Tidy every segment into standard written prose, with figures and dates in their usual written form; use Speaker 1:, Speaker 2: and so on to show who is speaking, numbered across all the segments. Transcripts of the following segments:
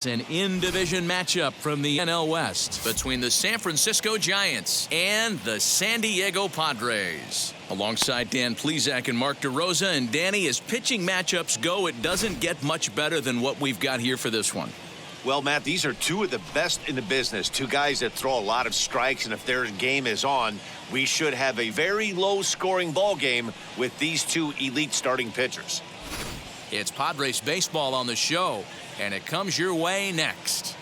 Speaker 1: An in-division matchup from the NL West between the San Francisco Giants and the San Diego Padres. Alongside Dan Plesac and Mark DeRosa, and Danny, as pitching matchups go, it doesn't get much better than what we've got here for this one.
Speaker 2: Well, Matt, these are two of the best in the business. Two guys that throw a lot of strikes, and if their game is on, we should have a very low-scoring ball game with these two elite starting pitchers.
Speaker 1: It's Padres baseball on the show, and it comes your way next.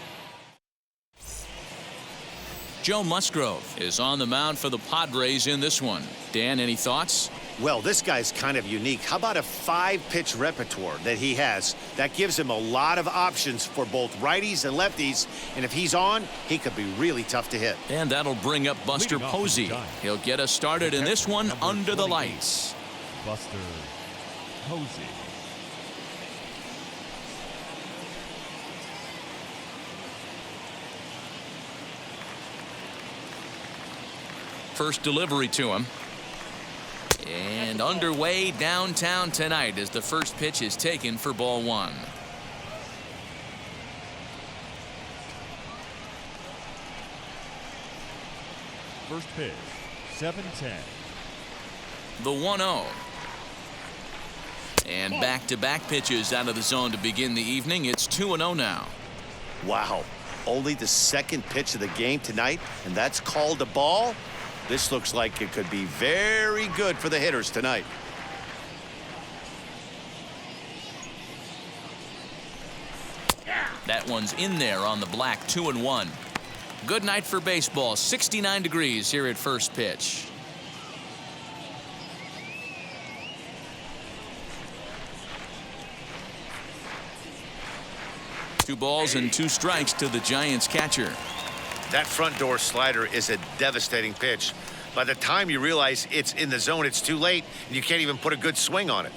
Speaker 1: Joe Musgrove is on the mound for the Padres in this one. Dan, any thoughts?
Speaker 2: Well, this guy's kind of unique. How about a 5-pitch repertoire that he has? That gives him a lot of options for both righties and lefties, and if he's on, he could be really tough to hit.
Speaker 1: And that'll bring up Buster Posey. He'll get us started in this one under the lights.
Speaker 3: Buster Posey.
Speaker 1: First delivery to him. And underway downtown tonight as the first pitch is taken for ball one.
Speaker 3: First pitch, 7-10.
Speaker 1: The 1-0. And back-to-back pitches out of the zone to begin the evening. It's 2-0 now.
Speaker 2: Wow. Only the second pitch of the game tonight, and that's called a ball? This looks like it could be very good for the hitters tonight.
Speaker 1: That one's in there on the black. 2-1. Good night for baseball. 69 degrees here at first pitch. Two balls and two strikes to the Giants catcher.
Speaker 2: That front door slider is a devastating pitch. By the time you realize it's in the zone, it's too late, and you can't even put a good swing on it.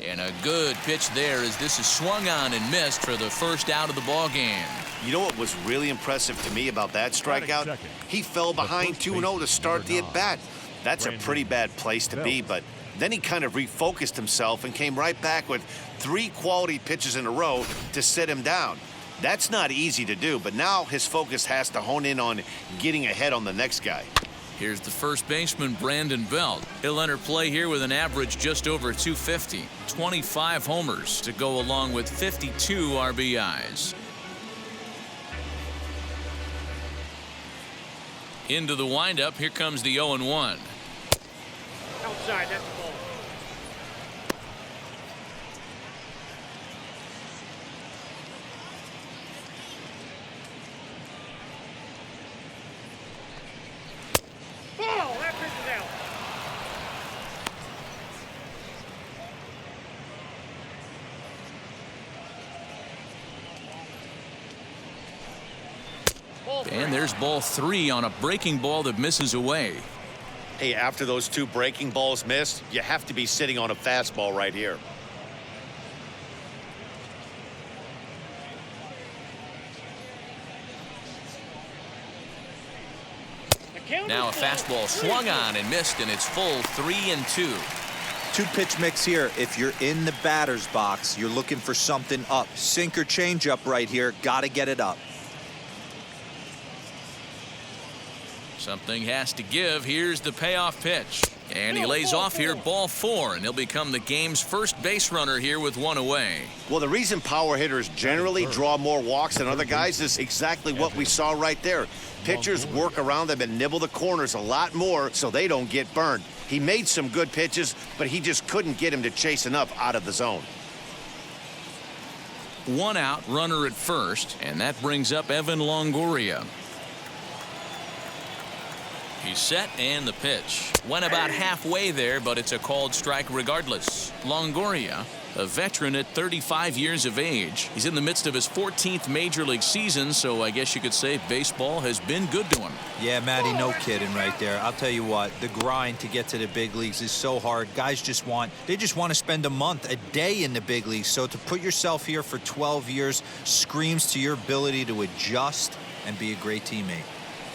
Speaker 1: And a good pitch there as this is swung on and missed for the first out of the ball game.
Speaker 2: You know what was really impressive to me about that strikeout? He fell behind 2-0 to start the at-bat. That's a pretty bad place to be, but then he kind of refocused himself and came right back with 3 quality pitches in a row to sit him down. That's not easy to do, but now his focus has to hone in on getting ahead on the next guy.
Speaker 1: Here's the first baseman, Brandon Belt. He'll enter play here with an average just over 250. 25 homers to go along with 52 RBIs. Into the windup. Here comes the 0-1.
Speaker 4: Outside, that's the ball. Ball! That pitch is out.
Speaker 1: And there's ball 3 on a breaking ball that misses away.
Speaker 2: Hey, after those 2 breaking balls missed, you have to be sitting on a fastball right here.
Speaker 1: Now a fastball swung on and missed, and it's full 3-2.
Speaker 5: 2-pitch mix here. If you're in the batter's box, you're looking for something up. Sinker changeup right here. Got to get it up.
Speaker 1: Something has to give. Here's the payoff pitch. And he lays off here, ball 4, and he'll become the game's first base runner here with 1 away.
Speaker 2: Well, the reason power hitters generally draw more walks than other guys is exactly what we saw right there. Pitchers work around them and nibble the corners a lot more so they don't get burned. He made some good pitches, but he just couldn't get him to chase enough out of the zone.
Speaker 1: 1 out, runner at first, and that brings up Evan Longoria. He's set, and the pitch went about halfway there, but it's a called strike regardless. Longoria, a veteran at 35 years of age. He's in the midst of his 14th major league season, so I guess you could say baseball has been good to him.
Speaker 5: Yeah, Matty, no kidding right there. I'll tell you what, the grind to get to the big leagues is so hard. Guys just want to spend a month, a day in the big leagues. So to put yourself here for 12 years screams to your ability to adjust and be a great teammate.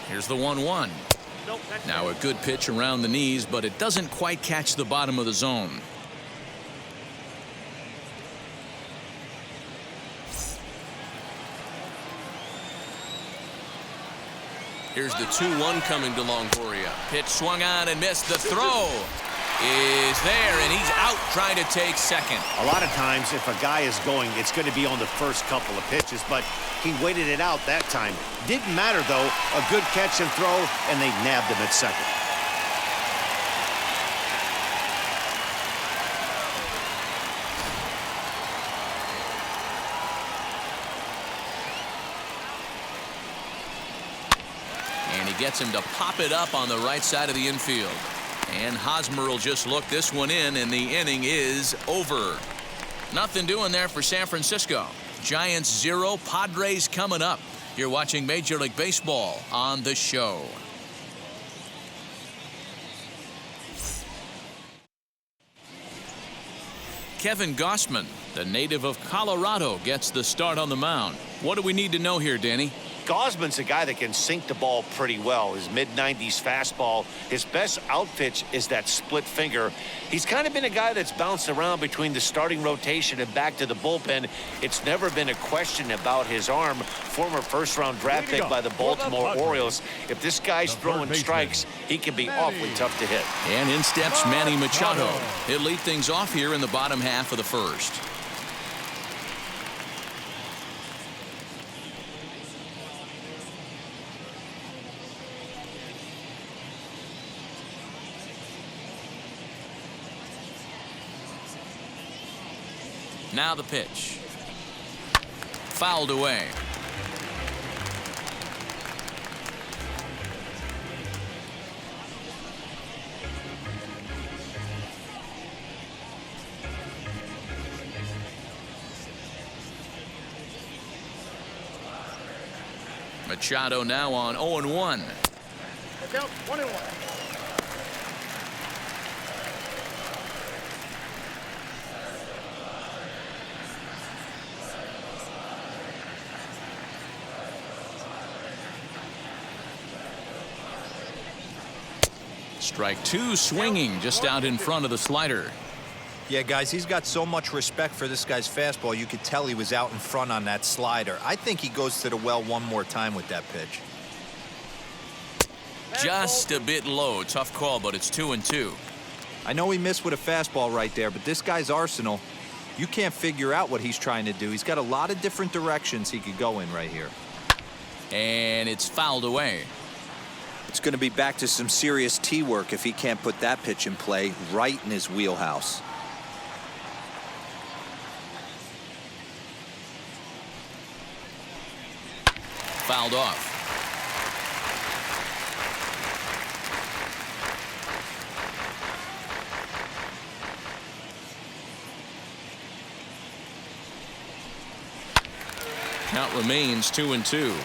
Speaker 1: Here's the 1-1.
Speaker 4: Nope, that's
Speaker 1: Now a good pitch around the knees, but it doesn't quite catch the bottom of the zone. Here's the 2-1 coming to Longoria. Pitch swung on and missed. The throw is there, and he's out trying to take second.
Speaker 2: A lot of times, if a guy is going, it's going to be on the first couple of pitches, but he waited it out that time. Didn't matter, though. A good catch and throw, and they nabbed him at second.
Speaker 1: And he gets him to pop it up on the right side of the infield. And Hosmer will just look this one in, and the inning is over. Nothing doing there for San Francisco. Giants 0, Padres coming up. You're watching Major League Baseball on The Show. Kevin Gossman, the native of Colorado, gets the start on the mound. What do we need to know here, Danny?
Speaker 2: Gossman's a guy that can sink the ball pretty well. His mid-90s fastball. His best out pitch is that split finger. He's kind of been a guy that's bounced around between the starting rotation and back to the bullpen. It's never been a question about his arm. Former first-round draft pick by the Baltimore Orioles. If this guy's throwing strikes, he can be awfully tough to hit.
Speaker 1: And in steps Manny Machado. He'll lead things off here in the bottom half of the first. Now the pitch. Fouled away. Machado now on 0-1.
Speaker 4: Look out, 1-1.
Speaker 1: Strike two, swinging just out in front of the slider.
Speaker 5: Yeah, guys, he's got so much respect for this guy's fastball. You could tell he was out in front on that slider. I think he goes to the well one more time with that pitch.
Speaker 1: Just a bit low. Tough call, but it's 2-2.
Speaker 5: I know he missed with a fastball right there, but this guy's arsenal, you can't figure out what he's trying to do. He's got a lot of different directions he could go in right here.
Speaker 1: And it's fouled away.
Speaker 5: It's going to be back to some serious tee work if he can't put that pitch in play right in his wheelhouse.
Speaker 1: Fouled off. Count remains 2-2.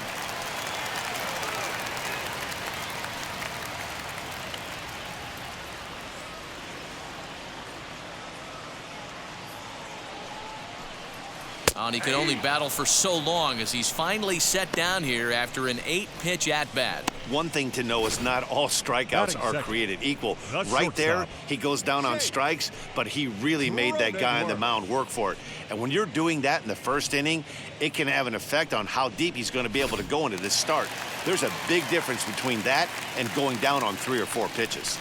Speaker 1: And he could only battle for so long as he's finally set down here after an 8-pitch at-bat.
Speaker 2: One thing to know is not all strikeouts are created equal. Right there, he goes down on strikes, but he really made that guy on the mound work for it. And when you're doing that in the first inning, it can have an effect on how deep he's going to be able to go into this start. There's a big difference between that and going down on 3 or 4 pitches.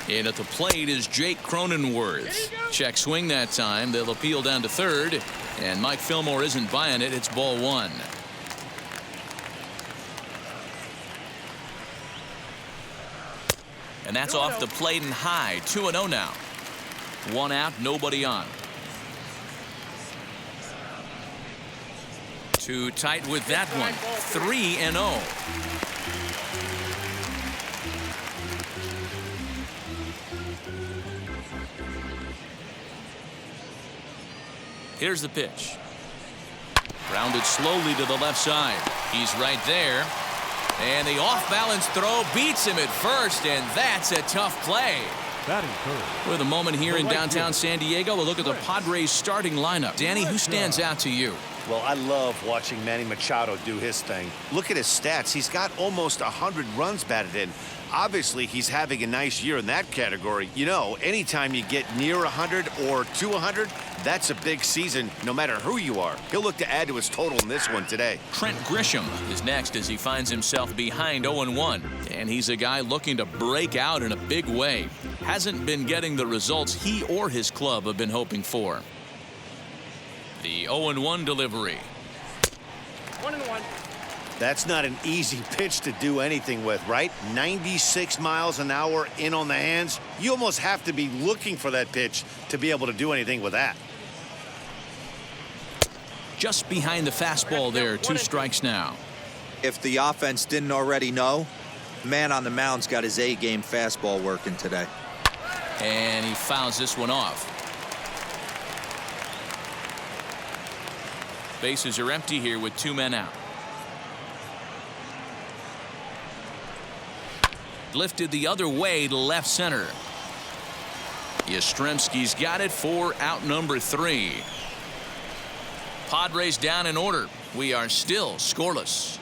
Speaker 1: And at the plate is Jake Cronenworth. Check swing that time. They'll appeal down to third. And Mike Fillmore isn't buying it. It's ball 1. And that's off the plate and high. 2-0 now. 1 out, nobody on. Too tight with that one. 3-0. Here's the pitch. Grounded slowly to the left side. He's right there. And the off-balance throw beats him at first, and that's a tough play. With a moment here in downtown San Diego, a look at the Padres starting lineup. Danny, who stands out to you?
Speaker 2: Well, I love watching Manny Machado do his thing. Look at his stats. He's got almost 100 runs batted in. Obviously, he's having a nice year in that category. You know, anytime you get near 100 or to 100, that's a big season, no matter who you are. He'll look to add to his total in this one today.
Speaker 1: Trent Grisham is next as he finds himself behind 0-1. And he's a guy looking to break out in a big way. Hasn't been getting the results he or his club have been hoping for. The 0-1 delivery.
Speaker 4: 1-1.
Speaker 2: That's not an easy pitch to do anything with, right? 96 miles an hour in on the hands. You almost have to be looking for that pitch to be able to do anything with that.
Speaker 1: Just behind the fastball there. 2 strikes now.
Speaker 5: If the offense didn't already know, man on the mound's got his A-game fastball working today.
Speaker 1: And he fouls this one off. Bases are empty here with 2 men out. Lifted the other way to left center. Yastrzemski's got it for out number 3. Padres down in order. We are still scoreless.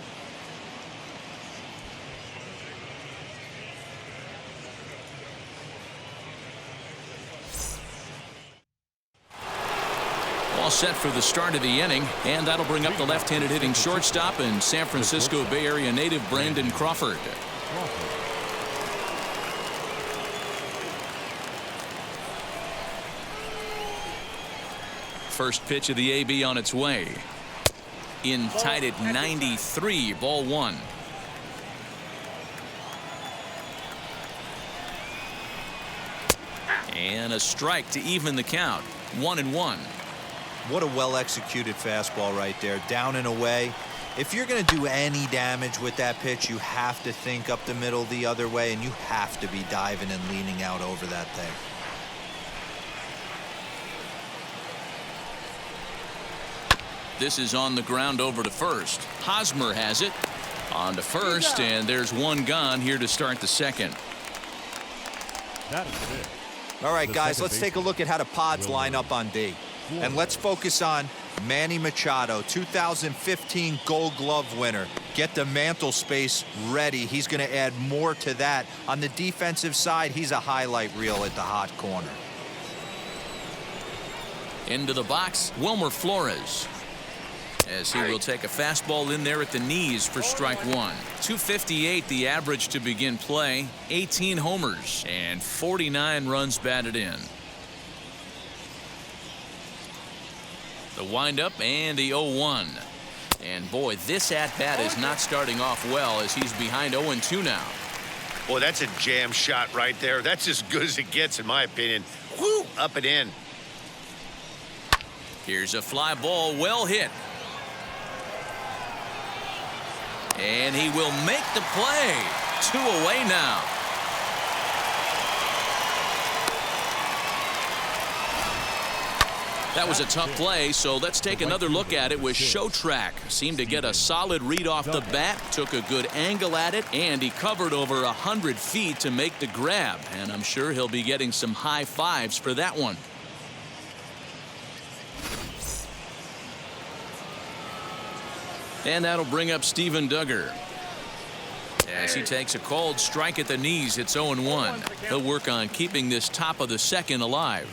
Speaker 1: All set for the start of the inning, and that'll bring up the left-handed hitting shortstop and San Francisco Bay Area native Brandon Crawford. First pitch of the AB on its way. In tied at 93, ball 1. And a strike to even the count. 1-1.
Speaker 5: What a well-executed fastball right there, down and away. If you're going to do any damage with that pitch, you have to think up the middle the other way, and you have to be diving and leaning out over that thing.
Speaker 1: This is on the ground over to first. Hosmer has it. On to first, and there's 1 gone here to start the second.
Speaker 3: That is it.
Speaker 5: All right, guys, let's take a look at how the Pods line up on D. And let's focus on Manny Machado, 2015 Gold Glove winner. Get the mantle space ready. He's going to add more to that. On the defensive side, he's a highlight reel at the hot corner.
Speaker 1: Into the box, Wilmer Flores. As he will take a fastball in there at the knees for strike 1. 258 the average to begin play. 18 homers and 49 runs batted in. The windup and the 0-1. And boy, this at-bat is not starting off well as he's behind 0-2 now.
Speaker 2: Boy, that's a jam shot right there. That's as good as it gets, in my opinion. Woo! Up and in.
Speaker 1: Here's a fly ball, well hit. And he will make the play. 2 away now. That was a tough play, so let's take another look at it with Show Track. Seemed to get a solid read off the bat, took a good angle at it, and he covered over 100 feet to make the grab. And I'm sure he'll be getting some high fives for that one. And that'll bring up Steven Duggar. As he takes a called strike at the knees, it's 0-1. He'll work on keeping this top of the second alive.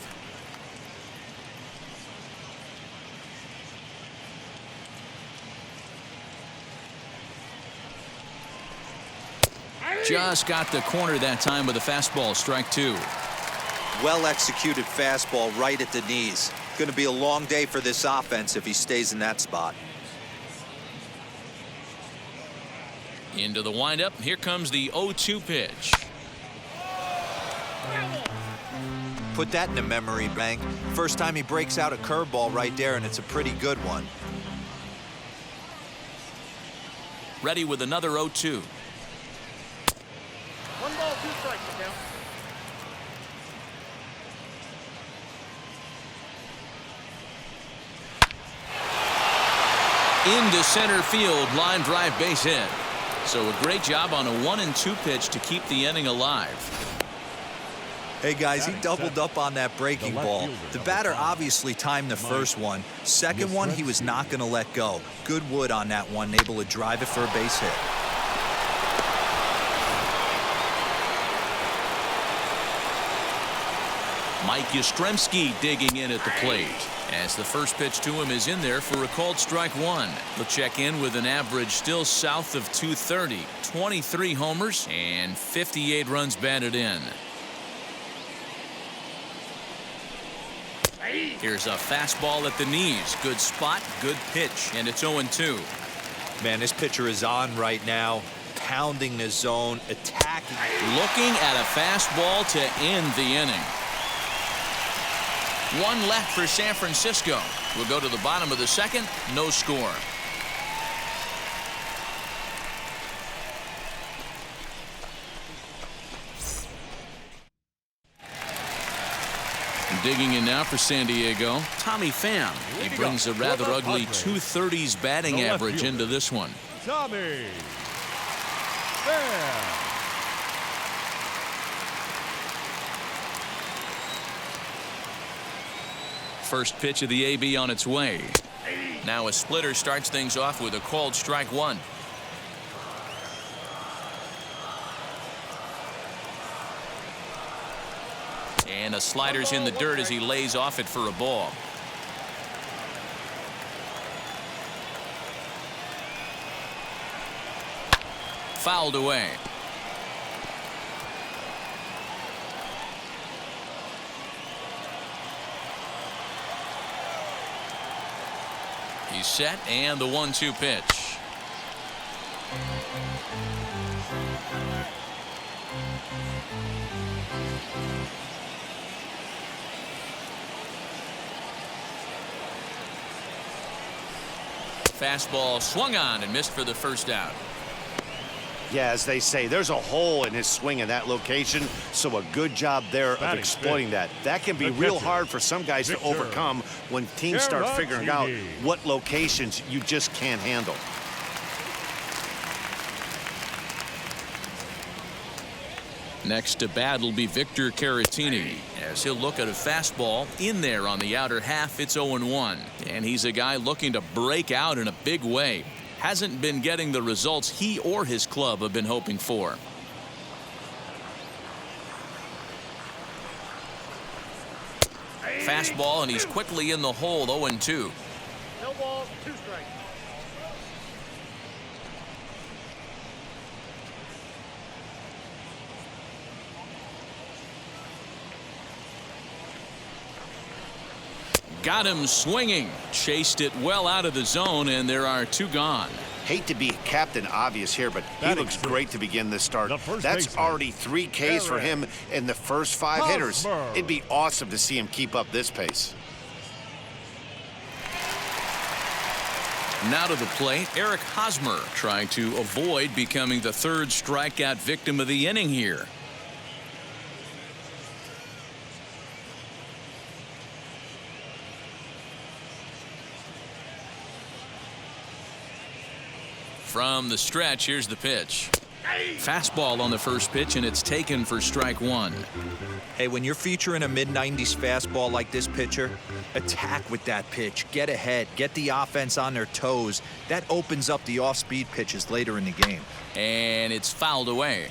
Speaker 1: Just got the corner that time with a fastball, strike 2.
Speaker 5: Well executed fastball right at the knees. Going to be a long day for this offense if he stays in that spot.
Speaker 1: Into the windup. Here comes the 0-2 pitch.
Speaker 5: Put that in the memory bank. First time he breaks out a curveball right there, and it's a pretty good one.
Speaker 1: Ready with another 0-2.
Speaker 4: 1 ball, 2 strikes, count.
Speaker 1: Into center field, line drive, base hit. So a great job on a 1-2 pitch to keep the inning alive.
Speaker 5: Hey, guys, he doubled up on that breaking ball. The batter obviously timed the first one. Second one, he was not going to let go. Good wood on that one, able to drive it for a base hit.
Speaker 1: Mike Yastrzemski digging in at the plate. As the first pitch to him is in there for a called strike one. He'll check in with an average still south of 230. 23 homers and 58 runs batted in. Here's a fastball at the knees. Good spot, good pitch, and it's 0-2.
Speaker 5: Man, this pitcher is on right now, pounding the zone, attacking.
Speaker 1: Looking at a fastball to end the inning. One left for San Francisco. We'll go to the bottom of the second. No score. Digging in now for San Diego, Tommy Pham. He brings a rather ugly 230s batting average into this one.
Speaker 3: Tommy Pham.
Speaker 1: First pitch of the AB on its way. Now a splitter starts things off with a called strike one. And a slider's in the dirt as he lays off it for a ball. Fouled away. He's set, and the 1-2 pitch. Fastball swung on and missed for the first out.
Speaker 2: Yeah, as they say, there's a hole in his swing in that location, so a good job there of exploiting that. That can be real hard for some guys to overcome when teams start figuring out what locations you just can't handle.
Speaker 1: Next to bat will be Victor Caratini, as he'll look at a fastball in there on the outer half. It's 0-1, and he's a guy looking to break out in a big way. Hasn't been getting the results he or his club have been hoping for. Fastball, and he's quickly in the hole. 0-2.
Speaker 4: No balls, 2 strikes.
Speaker 1: Got him swinging. Chased it well out of the zone, and there are 2 gone.
Speaker 2: Hate to be Captain Obvious here, but he looks great to begin this start. That's already 3 Ks for him in the first 5 hitters. It'd be awesome to see him keep up this pace.
Speaker 1: Now to the plate, Eric Hosmer trying to avoid becoming the 3rd strikeout victim of the inning here. From the stretch, here's the pitch. Fastball on the first pitch, and it's taken for strike 1.
Speaker 5: Hey, when you're featuring a mid-90s fastball like this pitcher, attack with that pitch. Get ahead. Get the offense on their toes. That opens up the off-speed pitches later in the game.
Speaker 1: And it's fouled away.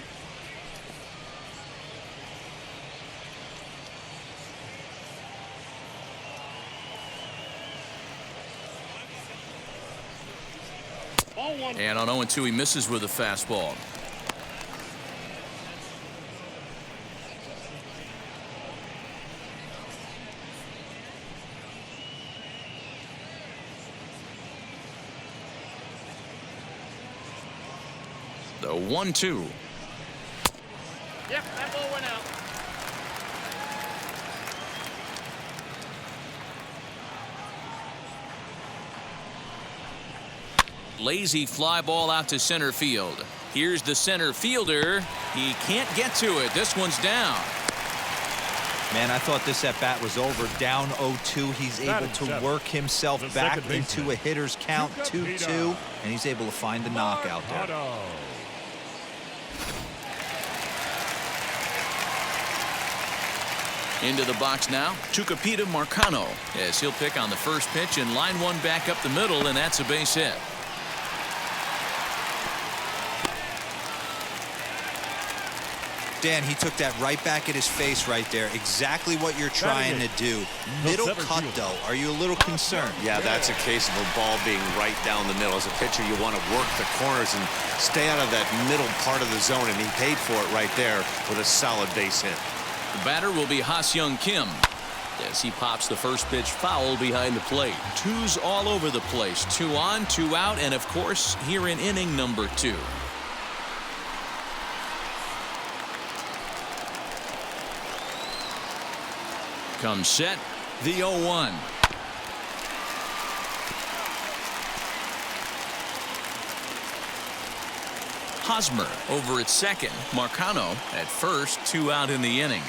Speaker 1: And on 0-2, he misses with a fastball. The 1-2.
Speaker 4: Yep, that ball went out.
Speaker 1: Lazy fly ball out to center field. Here's the center fielder. He can't get to it. This one's down.
Speaker 5: Man, I thought this at-bat was over. Down 0-2. He's able to work himself back into a hitter's count, 2-2, and he's able to find the knockout there.
Speaker 1: Into the box now, Tucupita Marcano, as he'll pick on the first pitch and line one back up the middle, and that's a base hit.
Speaker 5: Dan, he took that right back at his face right there. Exactly what you're trying to do. Middle cut, though. Are you a little concerned?
Speaker 2: Yeah, that's a case of a ball being right down the middle. As a pitcher, you want to work the corners and stay out of that middle part of the zone, and he paid for it right there with a solid base hit.
Speaker 1: The batter will be Ha-Seong Kim as he pops the first pitch foul behind the plate. Twos all over the place. 2 on, 2 out, and of course here in inning number 2. Comes set, the 0-1. Hosmer over at second. Marcano at first. 2 out in the inning.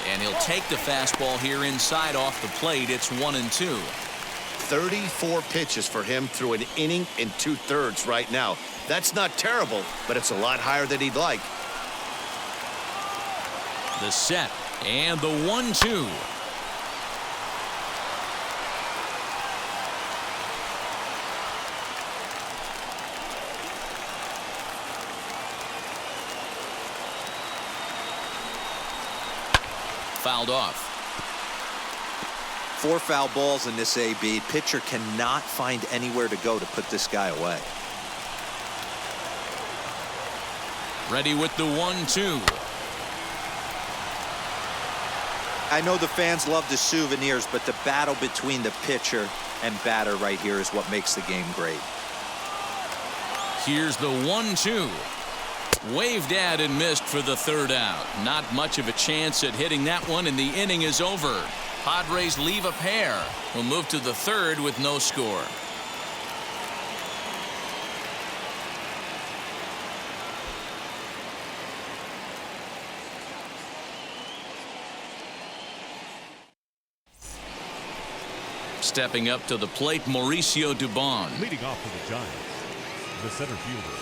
Speaker 1: And he'll take the fastball here inside off the plate. It's 1-2.
Speaker 2: 34 pitches for him through an inning and 2/3 right now. That's not terrible, but it's a lot higher than he'd like.
Speaker 1: The set and the 1-2. Fouled off.
Speaker 5: 4 foul balls in this AB. Pitcher cannot find anywhere to go to put this guy away.
Speaker 1: Ready with the 1-2.
Speaker 5: I know the fans love the souvenirs, but the battle between the pitcher and batter right here is what makes the game great.
Speaker 1: Here's the 1-2. Waved at and missed for the 3rd out. Not much of a chance at hitting that one, and the inning is over. Padres leave a pair. We'll move to the 3rd with no score. Stepping up to the plate, Mauricio Dubon.
Speaker 3: Leading off for the Giants, the center fielder,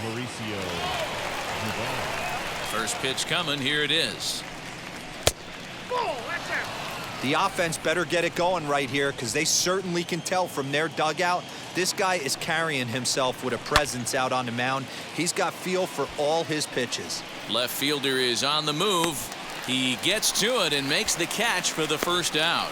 Speaker 3: Mauricio Duggar.
Speaker 1: First pitch coming. Here it is.
Speaker 4: Ball, that's out.
Speaker 5: The offense better get it going right here, because they certainly can tell from their dugout this guy is carrying himself with a presence out on the mound. He's got feel for all his pitches.
Speaker 1: Left fielder is on the move. He gets to it and makes the catch for the 1st out.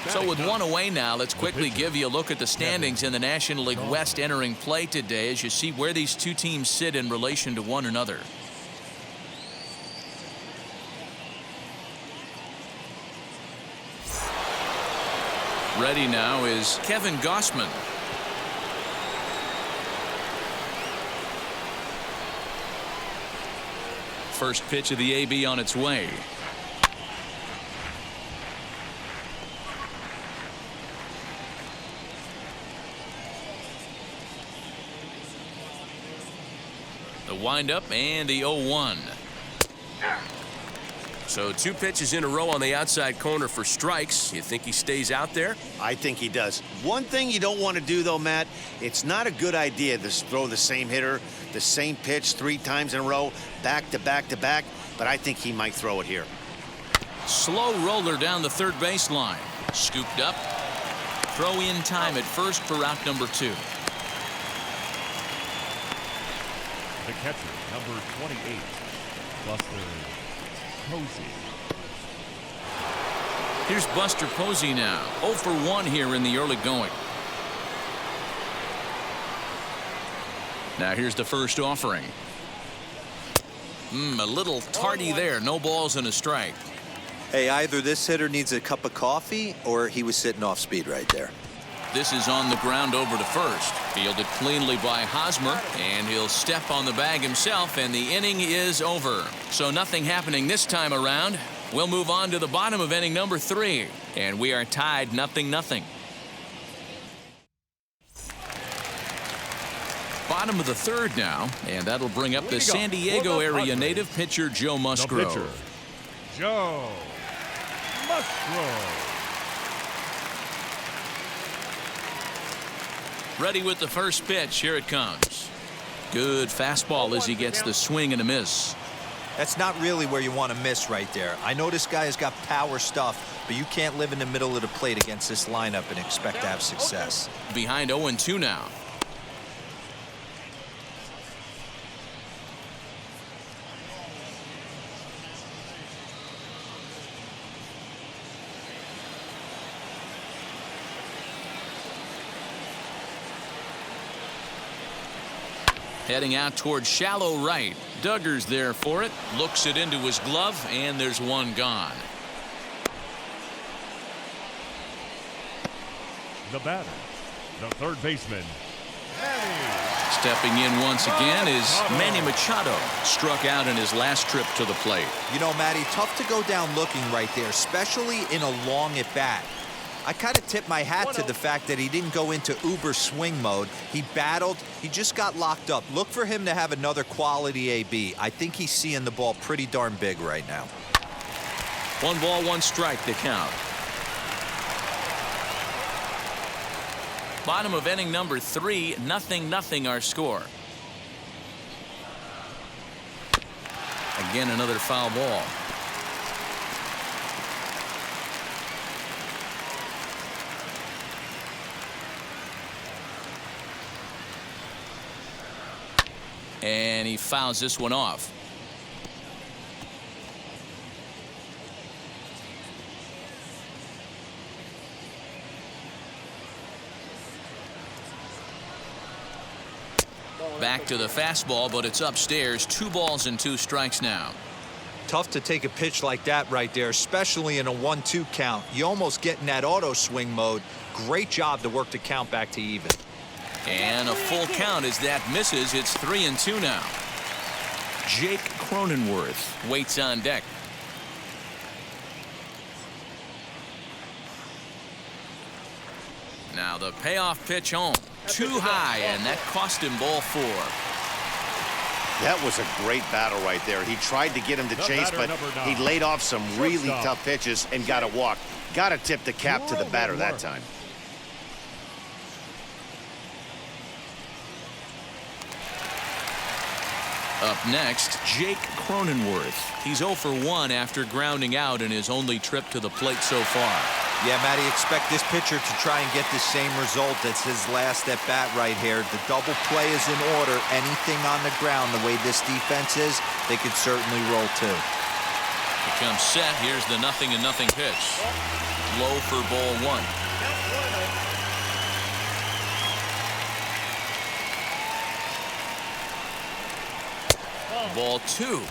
Speaker 1: So with 1 away now, let's quickly give you a look at the standings in the National League West entering play today as you see where these two teams sit in relation to one another. Ready now is Kevin Gossman. First pitch of the AB on its way. The windup and the 0-1. So 2 pitches in a row on the outside corner for strikes. You think he stays out there?
Speaker 2: I think he does. One thing you don't want to do, though, Matt, it's not a good idea to throw the same hitter, the same pitch 3 times in a row, back to back to back, but I think he might throw it here.
Speaker 1: Slow roller down the 3rd baseline. Scooped up. Throw in time at first for out number 2.
Speaker 3: The catcher, number 28, Buster Posey.
Speaker 1: Here's Buster Posey now. 0 for 1 here in the early going. Now here's the first offering. A little tardy there. No balls and a strike.
Speaker 5: Hey, either this hitter needs a cup of coffee or he was sitting off speed right there.
Speaker 1: This is on the ground over to first. Fielded cleanly by Hosmer, and he'll step on the bag himself, and the inning is over. So nothing happening this time around. We'll move on to the bottom of inning number 3, and we are tied 0-0. Bottom of the 3rd now, and that'll bring up the San Diego area native pitcher Joe Musgrove.
Speaker 3: The pitcher, Joe Musgrove.
Speaker 1: Ready with the first pitch. Here it comes. Good fastball as he gets the swing and a miss.
Speaker 5: That's not really where you want to miss right there. I know this guy has got power stuff, but you can't live in the middle of the plate against this lineup and expect to have success.
Speaker 1: Behind 0-2 now. Heading out towards shallow right. Duggar's there for it. Looks it into his glove, and there's one gone.
Speaker 3: The batter, the third baseman, Manny.
Speaker 1: Stepping in once again is Manny Machado. Struck out in his last trip to the plate.
Speaker 5: You know, Matty, tough to go down looking right there, especially in a long at bat. I kind of tip my hat to the fact that he didn't go into uber swing mode. He battled. He just got locked up. Look for him to have another quality AB. I think he's seeing the ball pretty darn big right now.
Speaker 1: 1 ball, 1 strike to count. Bottom of inning number 3, 0-0 our score. Again, another foul ball. And he fouls this one off. Back to the fastball, but it's upstairs. 2 balls and 2 strikes now.
Speaker 5: Tough to take a pitch like that right there, especially in a 1-2 count. You almost get in that auto swing mode. Great job to work the count back to even.
Speaker 1: And a full count as that misses. It's 3-2 now. Jake Cronenworth waits on deck. Now the payoff pitch home. Too high, and that cost him ball 4.
Speaker 2: That was a great battle right there. He tried to get him to chase, but he laid off some really tough pitches and got a walk. Got to tip the cap to the batter that time.
Speaker 1: Up next, Jake Cronenworth. He's 0 for 1 after grounding out in his only trip to the plate so far.
Speaker 5: Yeah, Matty, expect this pitcher to try and get the same result as his last at bat right here. The double play is in order. Anything on the ground, the way this defense is, they could certainly roll too.
Speaker 1: Becomes set. Here's the 0-0 pitch. Low for ball 1. Ball 2.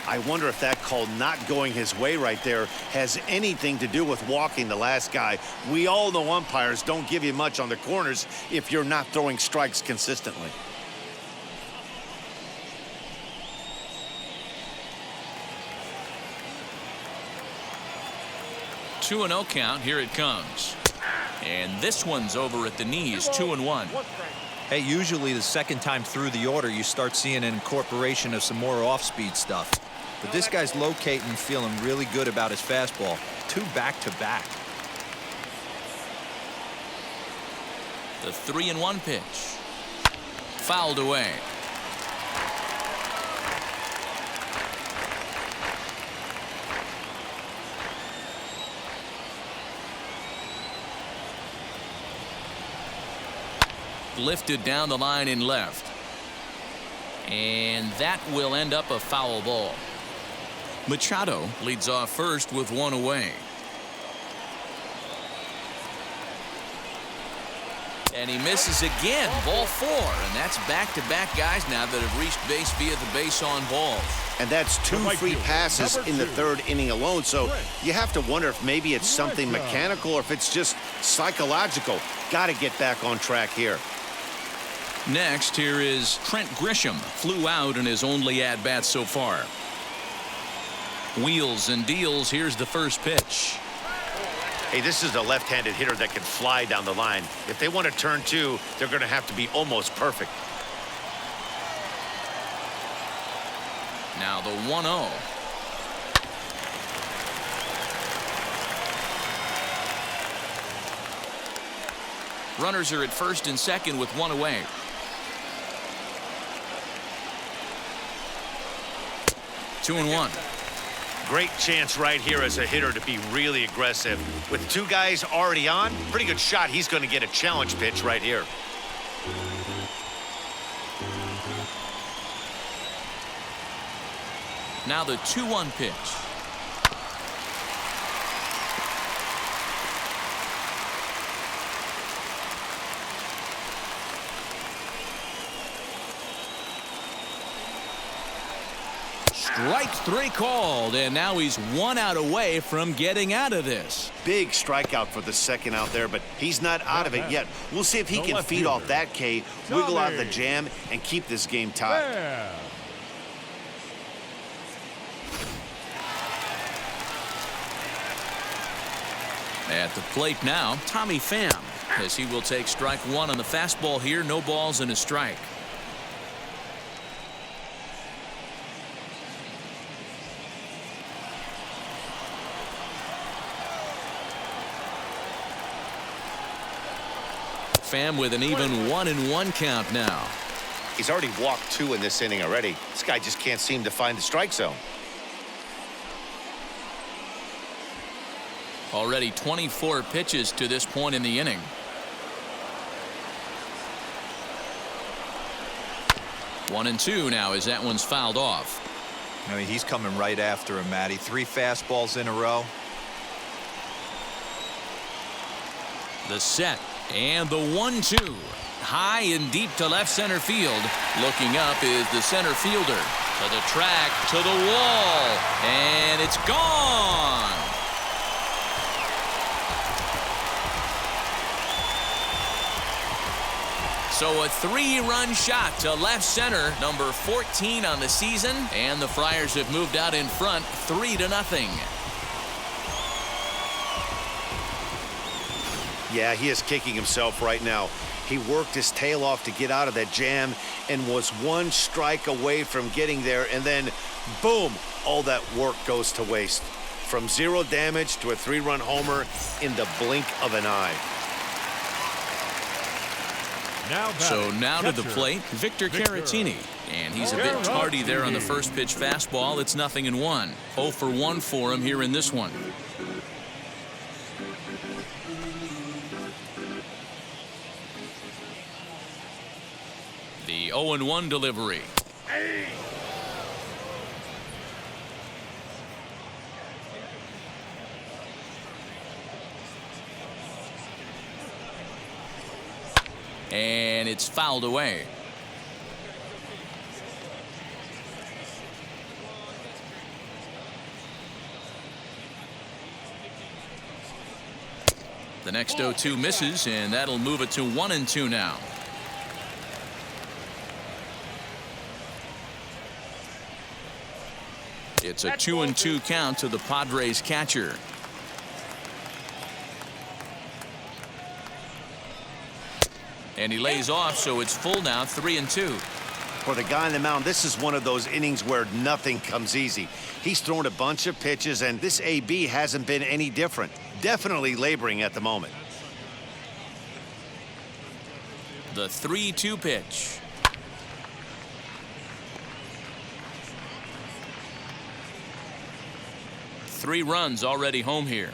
Speaker 2: I wonder if that call not going his way right there has anything to do with walking the last guy. We all know umpires don't give you much on the corners if you're not throwing strikes consistently.
Speaker 1: Two 2-0 count. Here it comes. And this one's over at the knees. 2-1.
Speaker 5: Hey, usually the second time through the order, you start seeing an incorporation of some more off-speed stuff. But this guy's locating and feeling really good about his fastball. 2 back-to-back.
Speaker 1: The 3-1 pitch. Fouled away. Lifted down the line in left. And that will end up a foul ball. Machado leads off first with 1 away. And he misses again. Ball 4. And that's back-to-back guys now that have reached base via the base on balls.
Speaker 2: And that's 2 free passes in the 3rd inning alone. So you have to wonder if maybe it's something mechanical or if it's just psychological. Got to get back on track here.
Speaker 1: Next, here is Trent Grisham. Flew out in his only at-bat so far. Wheels and deals. Here's the first pitch.
Speaker 2: Hey, this is a left-handed hitter that can fly down the line. If they want to turn 2, they're going to have to be almost perfect.
Speaker 1: Now the 1-0. Runners are at first and second with 1 away. 2-1.
Speaker 2: Great chance right here as a hitter to be really aggressive. With two guys already on, pretty good shot. He's going to get a challenge pitch right here.
Speaker 1: Now the 2-1 pitch. Strike 3 called, and now he's 1 out away from getting out of this.
Speaker 2: Big strikeout for the second out there, but he's not out of it yet. We'll see if he can feed off that K, wiggle out of the jam, and keep this game tied.
Speaker 1: At the plate now, Tommy Pham, as he will take strike 1 on the fastball here. No balls and a strike. Pham with an even 1-1 count now.
Speaker 2: He's already walked 2 in this inning already. This guy just can't seem to find the strike zone.
Speaker 1: Already 24 pitches to this point in the inning. 1-2 now as that one's fouled off.
Speaker 5: I mean, he's coming right after him, Matty. 3 fastballs in a row.
Speaker 1: The set and the 1-2. High and deep to left center field. Looking up is the center fielder. To the track, to the wall, and it's gone. So a 3-run shot to left center, number 14 on the season, and the Friars have moved out in front 3-0.
Speaker 2: Yeah, he is kicking himself right now. He worked his tail off to get out of that jam and was 1 strike away from getting there, and then boom, all that work goes to waste. From 0 damage to a 3-run homer in the blink of an eye.
Speaker 1: So now to the plate, Victor Caratini. And he's a bit tardy there on the first pitch fastball. It's 0-1. 0 for 1 for him here in this one. The 0-1 delivery. And it's fouled away. The next 0-2 misses, and that'll move it to 1-2 now. It's a 2-2 count to the Padres catcher. And he lays off, so it's full now, 3-2.
Speaker 2: For the guy on the mound, this is one of those innings where nothing comes easy. He's thrown a bunch of pitches, and this AB hasn't been any different. Definitely laboring at the moment.
Speaker 1: The 3-2 pitch. Three runs already home here.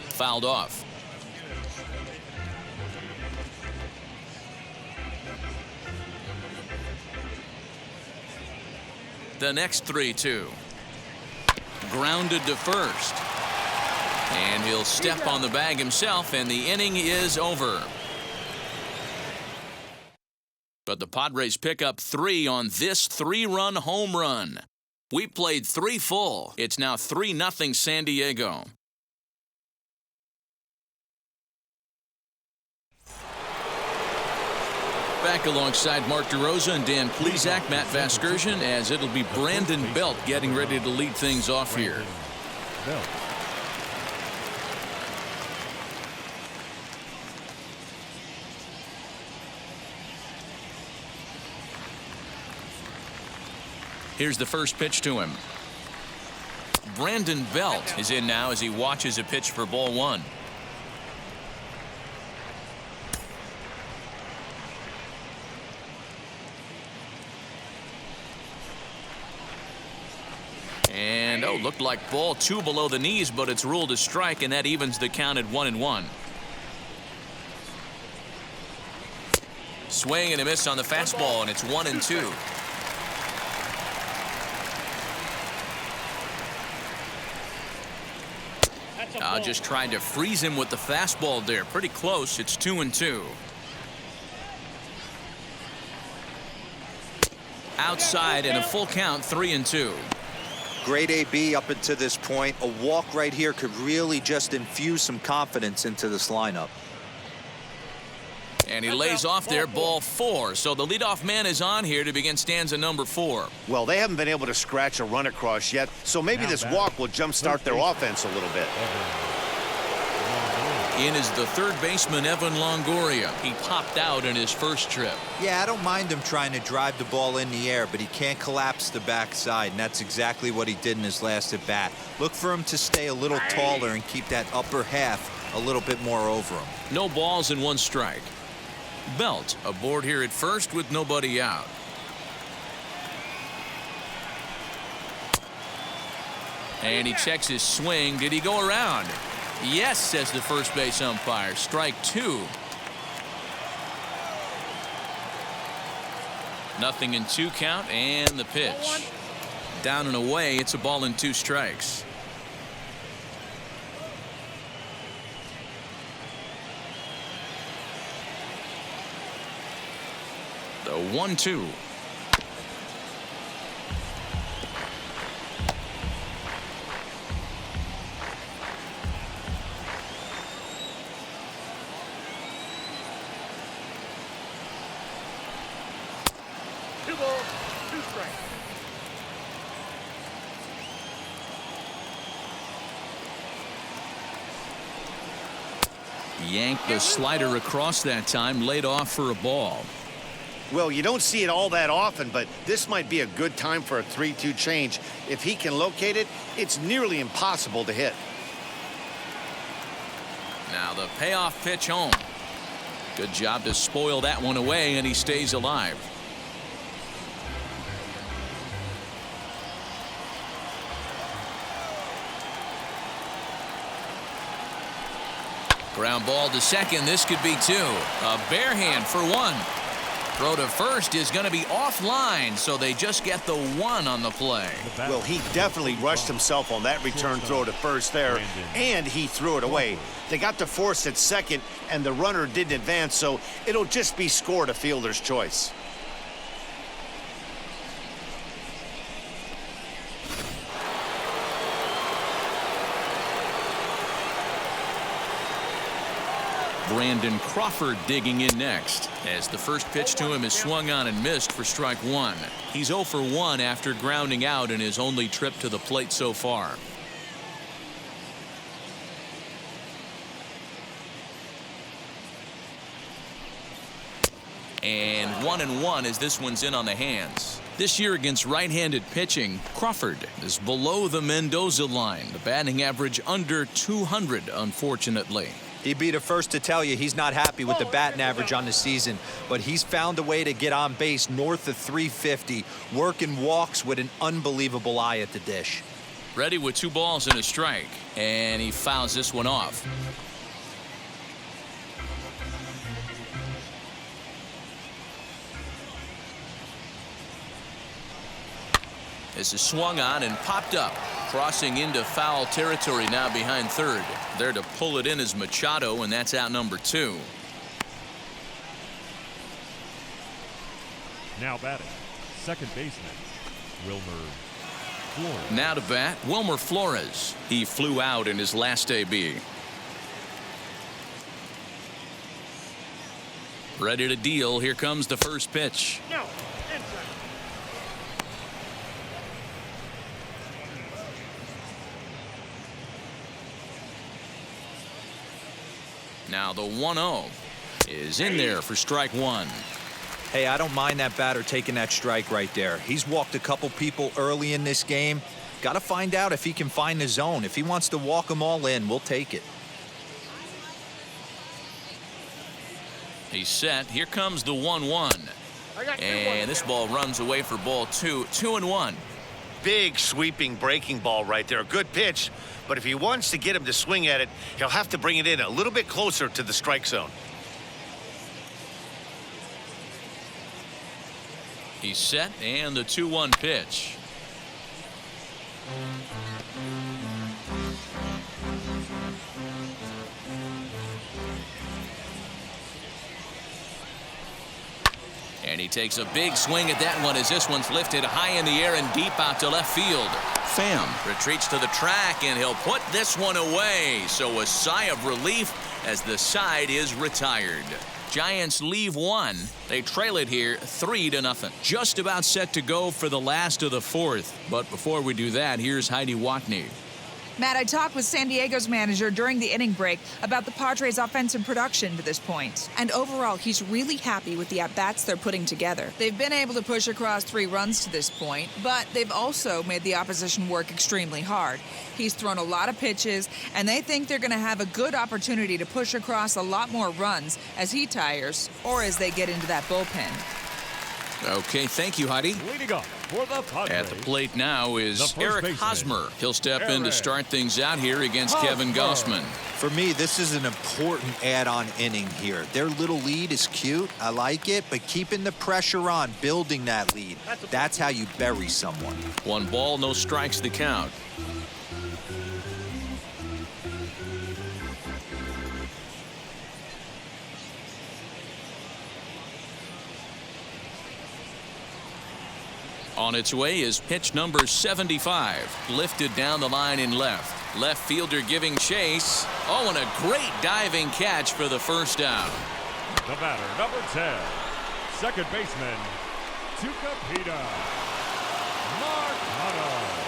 Speaker 1: Fouled off. The next 3-2. Grounded to first. And he'll step on the bag himself, and the inning is over. But the Padres pick up 3 on this 3-run home run. We played 3 full. It's now 3-0 San Diego. Back alongside Mark DeRosa and Dan Plesac, Matt Vasgersian, as it'll be Brandon Belt getting ready to lead things off here. Here's the first pitch to him. Brandon Belt is in now as he watches a pitch for ball 1. No, looked like ball 2 below the knees, but it's ruled a strike, and that evens the count at 1-1. Swing and a miss on the fastball, and it's 1-2. Just trying to freeze him with the fastball there. Pretty close. It's 2-2. Outside and a full count, 3-2.
Speaker 5: Great AB up until this point. A walk right here could really just infuse some confidence into this lineup.
Speaker 1: And he lays off there, ball 4. So the leadoff man is on here to begin stanza number 4.
Speaker 2: Well, they haven't been able to scratch a run across yet, so maybe this walk will jumpstart their offense a little bit.
Speaker 1: In is the third baseman, Evan Longoria. He popped out in his first trip.
Speaker 5: Yeah, I don't mind him trying to drive the ball in the air, but he can't collapse the backside, and that's exactly what he did in his last at bat. Look for him to stay a little taller and keep that upper half a little bit more over him.
Speaker 1: No balls and 1 strike. Belt aboard here at first with nobody out. And he checks his swing. Did he go around? Yes, says the first base umpire. Strike 2. Nothing in 2 count, and the pitch. Down and away. It's a ball and 2 strikes. The 1-2. Yanked the slider across that time, laid off for a ball.
Speaker 2: Well, you don't see it all that often, but this might be a good time for a 3-2 change. If he can locate it, it's nearly impossible to hit.
Speaker 1: Now the payoff pitch home. Good job to spoil that one away, and he stays alive. Ground ball to second. This could be 2. A bare hand for 1. Throw to first is going to be offline, so they just get the 1 on the play.
Speaker 2: Well, he definitely rushed himself on that return throw to first there, and he threw it away. They got to force at second, and the runner didn't advance, so it'll just be scored a fielder's choice.
Speaker 1: Brandon Crawford digging in next as the first pitch to him is swung on and missed for strike 1. He's 0 for 1 after grounding out in his only trip to the plate so far. And 1-1 as this one's in on the hands. This year against right-handed pitching, Crawford is below the Mendoza line. The batting average under 200, unfortunately.
Speaker 5: He'd be the first to tell you he's not happy with the batting average on the season, but he's found a way to get on base north of 350, working walks with an unbelievable eye at the dish.
Speaker 1: Ready with 2 balls and a strike, and he fouls this one off. This is swung on and popped up. Crossing into foul territory now behind third. There to pull it in is Machado, and that's out number 2.
Speaker 3: Now batting, second baseman, Wilmer Flores.
Speaker 1: Now to bat, Wilmer Flores. He flew out in his last AB. Ready to deal. Here comes the first pitch.
Speaker 4: No.
Speaker 1: Now the 1-0 is in there for strike 1.
Speaker 5: Hey, I don't mind that batter taking that strike right there. He's walked a couple people early in this game. Got to find out if he can find the zone. If he wants to walk them all in, we'll take it.
Speaker 1: He's set. Here comes the 1-1. And this ball runs away for ball 2. 2-1.
Speaker 2: big sweeping breaking ball right there. A good pitch, but if he wants to get him to swing at it, he'll have to bring it in a little bit closer to the strike zone.
Speaker 1: He's set, and the 2-1 pitch. And he takes a big swing at that one as this one's lifted high in the air and deep out to left field. Pham retreats to the track, and he'll put this one away. So a sigh of relief as the side is retired. Giants leave one. They trail it here 3-0. Just about set to go for the last of the fourth. But before we do that, here's Heidi Watney.
Speaker 6: Matt, I talked with San Diego's manager during the inning break about the Padres' offensive production to this point. And overall, he's really happy with the at-bats they're putting together. They've been able to push across 3 runs to this point, but they've also made the opposition work extremely hard. He's thrown a lot of pitches, and they think they're going to have a good opportunity to push across a lot more runs as he tires or as they get into that bullpen.
Speaker 1: Okay, thank you, Heidi.
Speaker 3: Leading up for the Padres.
Speaker 1: At the plate now is Eric Hosmer. He'll step in to start things out here against
Speaker 3: Hosmer.
Speaker 1: Kevin Gossman.
Speaker 5: For me, this is an important add-on inning here. Their little lead is cute. I like it, but keeping the pressure on, building that lead, that's how you bury someone.
Speaker 1: 1 ball, no strikes to count. On its way is pitch number 75. Lifted down the line in left. Left fielder giving chase. Oh, and a great diving catch for the first down.
Speaker 3: The batter, number 10, second baseman, Tucupita Marcano.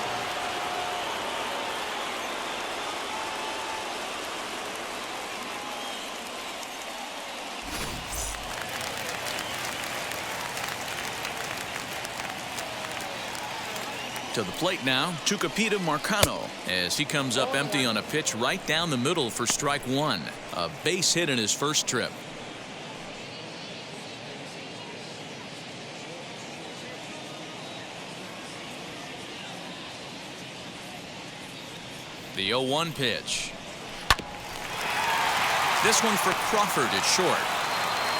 Speaker 1: To the plate now, Tucupita Marcano, as he comes up empty on a pitch right down the middle for strike 1. A base hit in his first trip. The 0-1 pitch. This one for Crawford at short.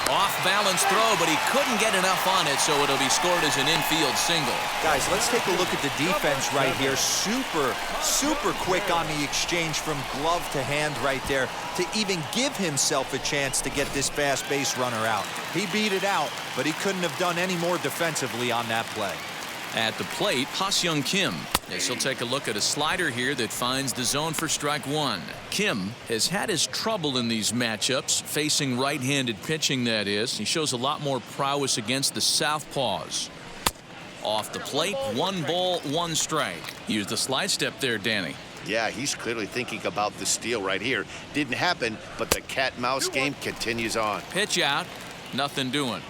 Speaker 1: Off balance throw, but he couldn't get enough on it, so it'll be scored as an infield single.
Speaker 5: Guys, let's take a look at the defense right here. Super quick on the exchange from glove to hand right there to even give himself a chance to get this fast base runner out. He beat it out, but he couldn't have done any more defensively on that play.
Speaker 1: At the plate, Ha-Seong Kim. Yes, he'll take a look at a slider here that finds the zone for strike 1. Kim has had his trouble in these matchups, facing right-handed pitching, that is. He shows a lot more prowess against the southpaws. Off the plate, 1 ball, 1 strike. Use the slide step there, Danny.
Speaker 2: Yeah, he's clearly thinking about the steal right here. Didn't happen, but the cat-mouse game continues on.
Speaker 1: Pitch out, nothing doing.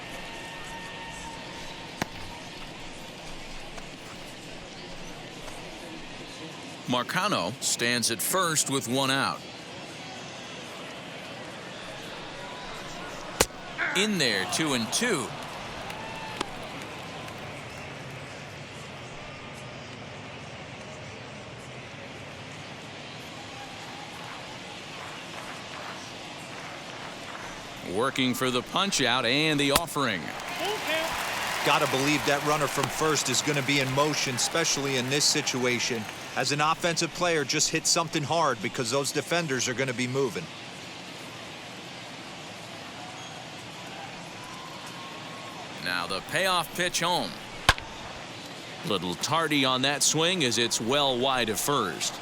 Speaker 1: Marcano stands at first with 1 out. In there, 2-2. Working for the punch out and the offering.
Speaker 5: Got to believe that runner from first is going to be in motion, especially in this situation. As an offensive player, just hit something hard because those defenders are going to be moving.
Speaker 1: Now the payoff pitch home. Little tardy on that swing as it's well wide of first.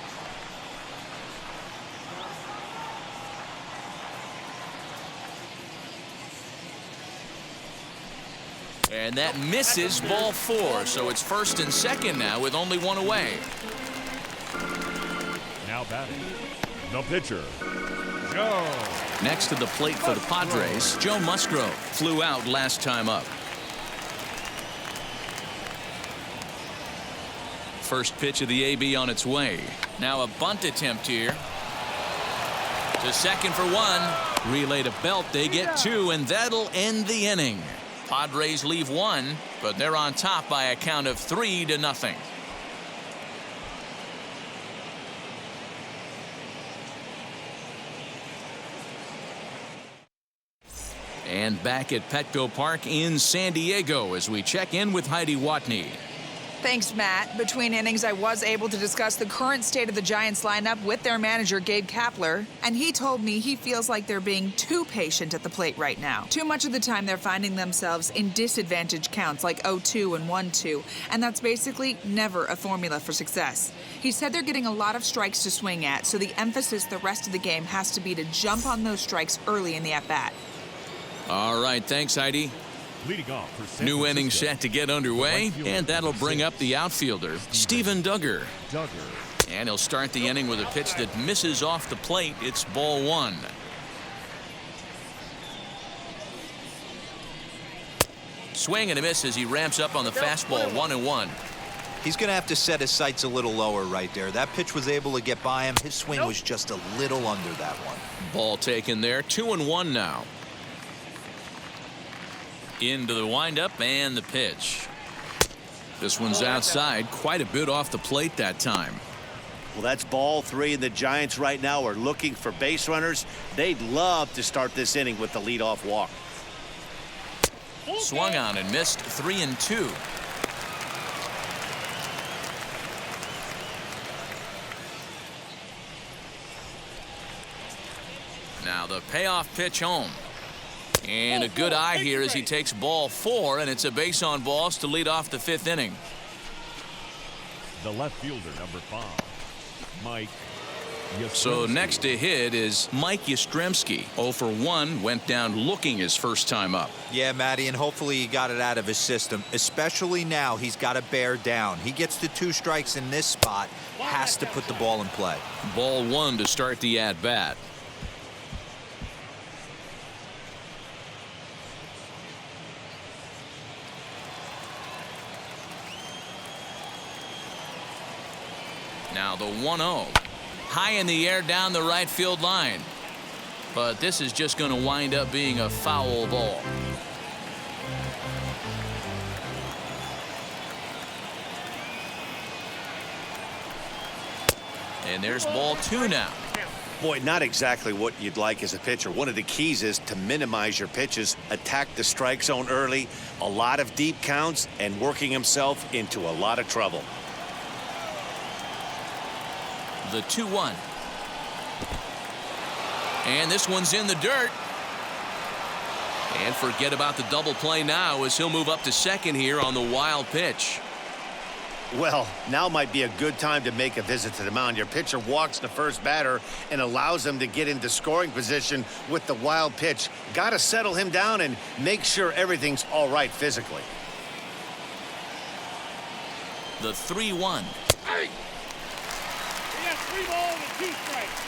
Speaker 1: And that misses, ball 4. So it's first and second now with only 1 away.
Speaker 3: Now batting, the pitcher, Joe.
Speaker 1: Next to the plate for the Padres, Joe Musgrove flew out last time up. First pitch of the AB on its way. Now a bunt attempt here. To second for 1. Relay to Belt. They get 2, and that'll end the inning. Padres leave 1, but they're on top by a count of 3-0. And back at Petco Park in San Diego as we check in with Heidi Watney.
Speaker 6: Thanks, Matt. Between innings, I was able to discuss the current state of the Giants lineup with their manager, Gabe Kapler, and he told me he feels like they're being too patient at the plate right now. Too much of the time, they're finding themselves in disadvantage counts like 0-2 and 1-2, and that's basically never a formula for success. He said they're getting a lot of strikes to swing at, so the emphasis the rest of the game has to be to jump on those strikes early in the at-bat.
Speaker 1: All right, thanks, Heidi.
Speaker 3: Leading off for San
Speaker 1: New
Speaker 3: Francisco,
Speaker 1: inning set to get underway, and that'll bring up the outfielder, Steven Duggar. And he'll start the inning with a pitch that misses off the plate. It's ball one. Swing and a miss as he ramps up on the fastball, 1-1.
Speaker 5: He's going to have to set his sights a little lower right there. That pitch was able to get by him. His swing was just a little under that one.
Speaker 1: Ball taken there, 2-1 now. Into the windup and the pitch. This one's outside, quite a bit off the plate that time.
Speaker 2: Well, that's ball three, and the Giants right now are looking for base runners. They'd love to start this inning with the leadoff walk.
Speaker 1: Swung on and missed, 3-2. Now the payoff pitch home. And a good eye here as he takes ball four, and it's a base on balls to lead off the fifth inning.
Speaker 3: The left fielder, number 5, Mike Yastrzemski.
Speaker 1: So next to hit is Mike Yastrzemski. 0 for 1, went down looking his first time up.
Speaker 5: Yeah, Matty, and hopefully he got it out of his system. Especially now, he's got to bear down. He gets the 2 strikes in this spot, has to put the ball in play.
Speaker 1: Ball 1 to start the at-bat. Now the 1-0. High in the air down the right field line. But this is just going to wind up being a foul ball. And there's ball 2 now.
Speaker 2: Boy, not exactly what you'd like as a pitcher. One of the keys is to minimize your pitches, attack the strike zone early, a lot of deep counts, and working himself into a lot of trouble.
Speaker 1: The 2-1. And this one's in the dirt. And forget about the double play now as he'll move up to second here on the wild pitch.
Speaker 2: Well, now might be a good time to make a visit to the mound. Your pitcher walks the first batter and allows him to get into scoring position with the wild pitch. Got to settle him down and make sure everything's all right physically.
Speaker 1: The 3-1.
Speaker 4: Hey! He has 3 balls and 2 strikes.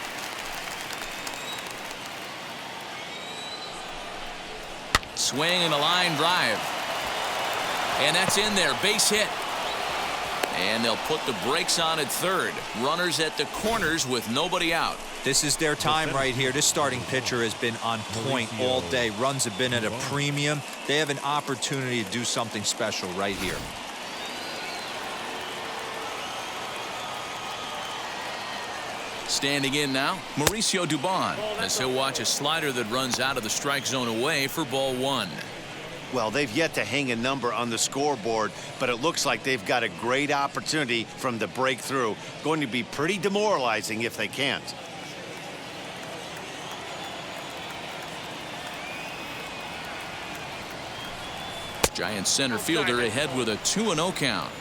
Speaker 1: Swing and a line drive. And that's in there. Base hit. And they'll put the brakes on at third. Runners at the corners with nobody out.
Speaker 5: This is their time right here. This starting pitcher has been on point all day. Runs have been at a premium. They have an opportunity to do something special right here.
Speaker 1: Standing in now, Mauricio Dubon, as he'll watch a slider that runs out of the strike zone away for ball 1.
Speaker 2: Well, they've yet to hang a number on the scoreboard, but it looks like they've got a great opportunity from the breakthrough. Going to be pretty demoralizing if they can't.
Speaker 1: Giants center fielder ahead with a 2-0 count.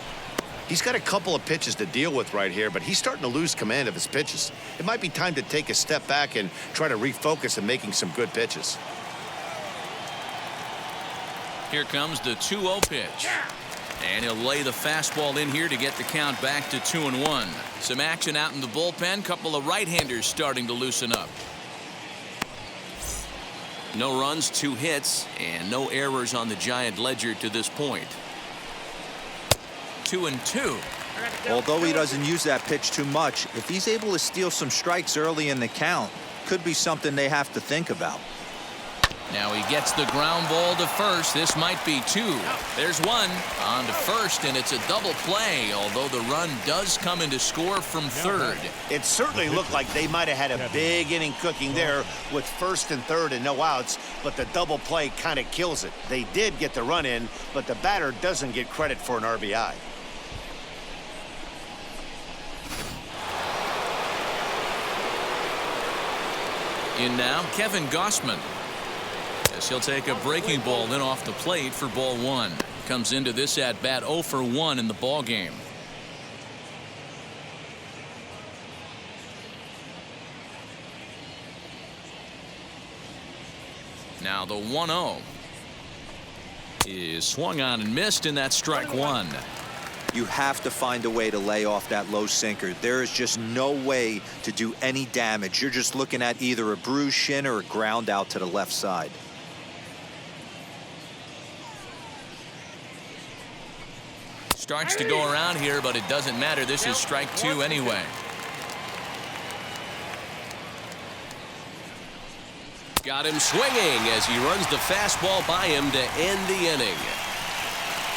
Speaker 2: He's got a couple of pitches to deal with right here, but he's starting to lose command of his pitches. It might be time to take a step back and try to refocus on making some good pitches.
Speaker 1: Here comes the 2-0 pitch. And he'll lay the fastball in here to get the count back to 2-1. Some action out in the bullpen. Couple of right-handers starting to loosen up. No runs, 2 hits, and no errors on the Giant ledger to this point. 2-2.
Speaker 5: Although he doesn't use that pitch too much, if he's able to steal some strikes early in the count, could be something they have to think about.
Speaker 1: Now he gets the ground ball to first. This might be two. There's one on to first, and it's a double play, although the run does come in to score from third.
Speaker 2: It certainly looked like they might have had a big inning cooking there with first and third and no outs, but the double play kind of kills it. They did get the run in, but the batter doesn't get credit for an RBI.
Speaker 1: In now, Kevin Gossman. Yes, he'll take a breaking ball in off the plate for ball one. Comes into this at bat 0 for 1 in the ball game. Now the 1-0 is swung on and missed, and that's strike one.
Speaker 5: You have to find a way to lay off that low sinker. There is just no way to do any damage. You're just looking at either a bruised shin or a ground out to the left side.
Speaker 1: Starts to go around here, but it doesn't matter. This is strike two anyway. Got him swinging as he runs the fastball by him to end the inning.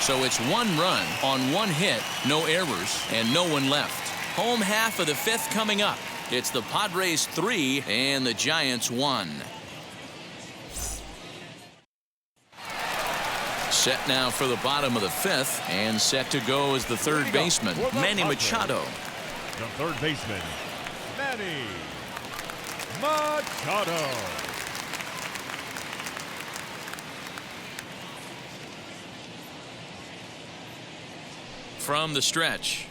Speaker 1: So it's 1 run on 1 hit, no errors, and no one left. Home half of the 5th coming up. It's the Padres 3 and the Giants 1. Set now for the bottom of the 5th, and set to go is the third baseman, Manny Machado.
Speaker 3: The third baseman, Manny Machado.
Speaker 1: From the stretch.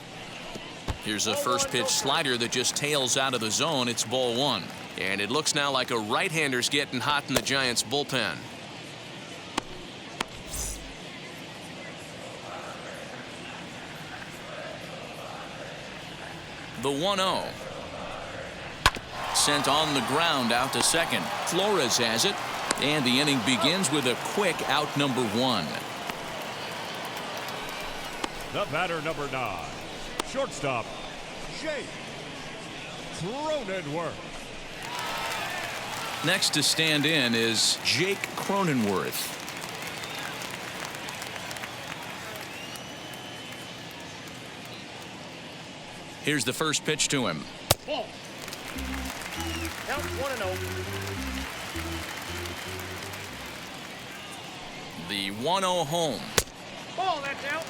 Speaker 1: Here's a first pitch slider that just tails out of the zone. It's ball one. And it looks now like a right-hander's getting hot in the Giants bullpen. The 1-0. Sent on the ground out to second. Flores has it. And the inning begins with a quick out number 1.
Speaker 3: The batter, number 9, shortstop, Jake Cronenworth.
Speaker 1: Next to stand in is Jake Cronenworth. Here's the first pitch to him.
Speaker 4: Ball. Count 1-0.
Speaker 1: The 1-0 home.
Speaker 4: Ball, that's out.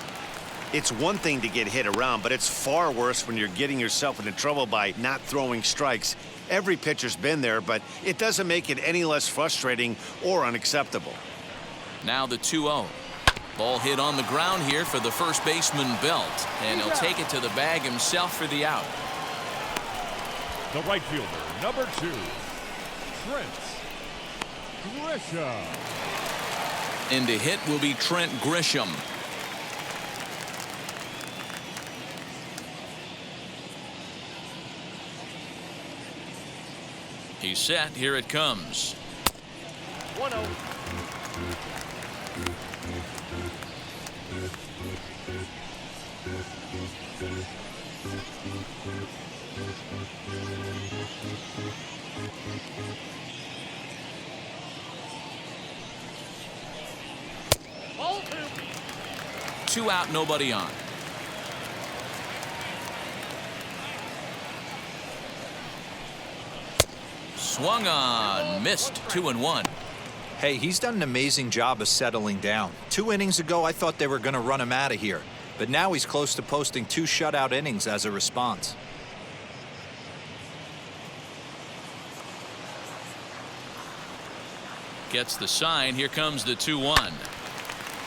Speaker 2: It's one thing to get hit around, but it's far worse when you're getting yourself into trouble by not throwing strikes. Every pitcher's been there, but it doesn't make it any less frustrating or unacceptable.
Speaker 1: Now the 2-0. Ball hit on the ground here for the first baseman, Belt, and he'll take it to the bag himself for the out.
Speaker 3: The right fielder, number 2, Trent Grisham.
Speaker 1: And to hit will be Trent Grisham. He's set. Here it comes.
Speaker 4: 1-0. Ball 2.
Speaker 1: 2 out, nobody on. Swung on, missed. 2-1.
Speaker 5: Hey, he's done an amazing job of settling down. 2 innings ago, I thought they were going to run him out of here. But now he's close to posting 2 shutout innings as a response.
Speaker 1: Gets the sign. Here comes the 2-1.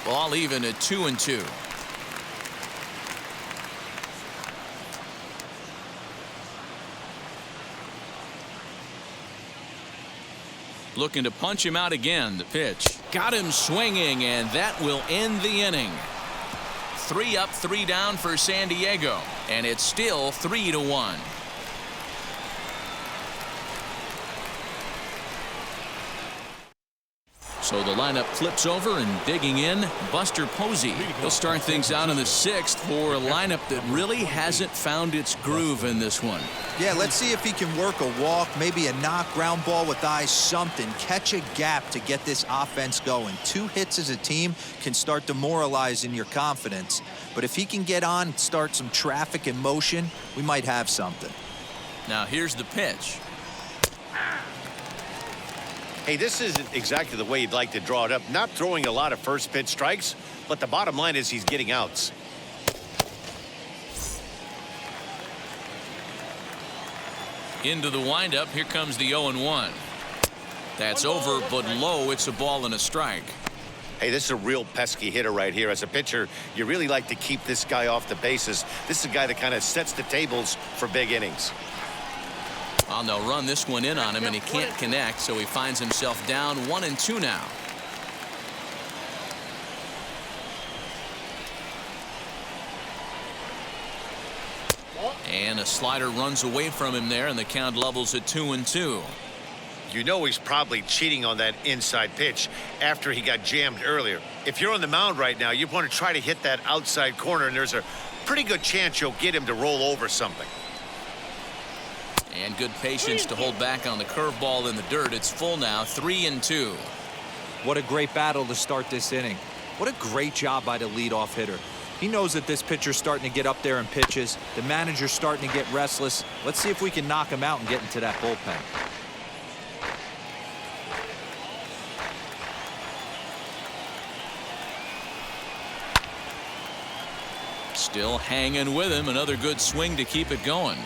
Speaker 1: Ball even at 2-2. Looking to punch him out again. The pitch. Got him swinging, and that will end the inning. 3 up, 3 down for San Diego, and it's still 3-1. So the lineup flips over, and digging in, Buster Posey. He'll start things out in the 6th for a lineup that really hasn't found its groove in this one.
Speaker 5: Yeah, let's see if he can work a walk, maybe a knock, ground ball with eyes, something. Catch a gap to get this offense going. 2 hits as a team can start demoralizing your confidence. But if he can get on and start some traffic in motion, we might have something.
Speaker 1: Now here's the pitch.
Speaker 2: Hey, this isn't exactly the way you'd like to draw it up. Not throwing a lot of first pitch strikes, but the bottom line is he's getting outs.
Speaker 1: Into the windup. Here comes the 0-1. That's over, but low. It's a ball and a strike.
Speaker 2: Hey, this is a real pesky hitter right here. As a pitcher, you really like to keep this guy off the bases. This is a guy that kind of sets the tables for big innings.
Speaker 1: Well, they'll run this one in on him, and he can't connect, so he finds himself down 1-2 now. And a slider runs away from him there, and the count levels at 2-2.
Speaker 2: You know he's probably cheating on that inside pitch after he got jammed earlier. If you're on the mound right now, you want to try to hit that outside corner, and there's a pretty good chance you'll get him to roll over something.
Speaker 1: And good patience to hold back on the curveball in the dirt. It's full now, 3-2.
Speaker 5: What a great battle to start this inning. What a great job by the leadoff hitter. He knows that this pitcher's starting to get up there in pitches. The manager's starting to get restless. Let's see if we can knock him out and get into that bullpen.
Speaker 1: Still hanging with him. Another good swing to keep it going.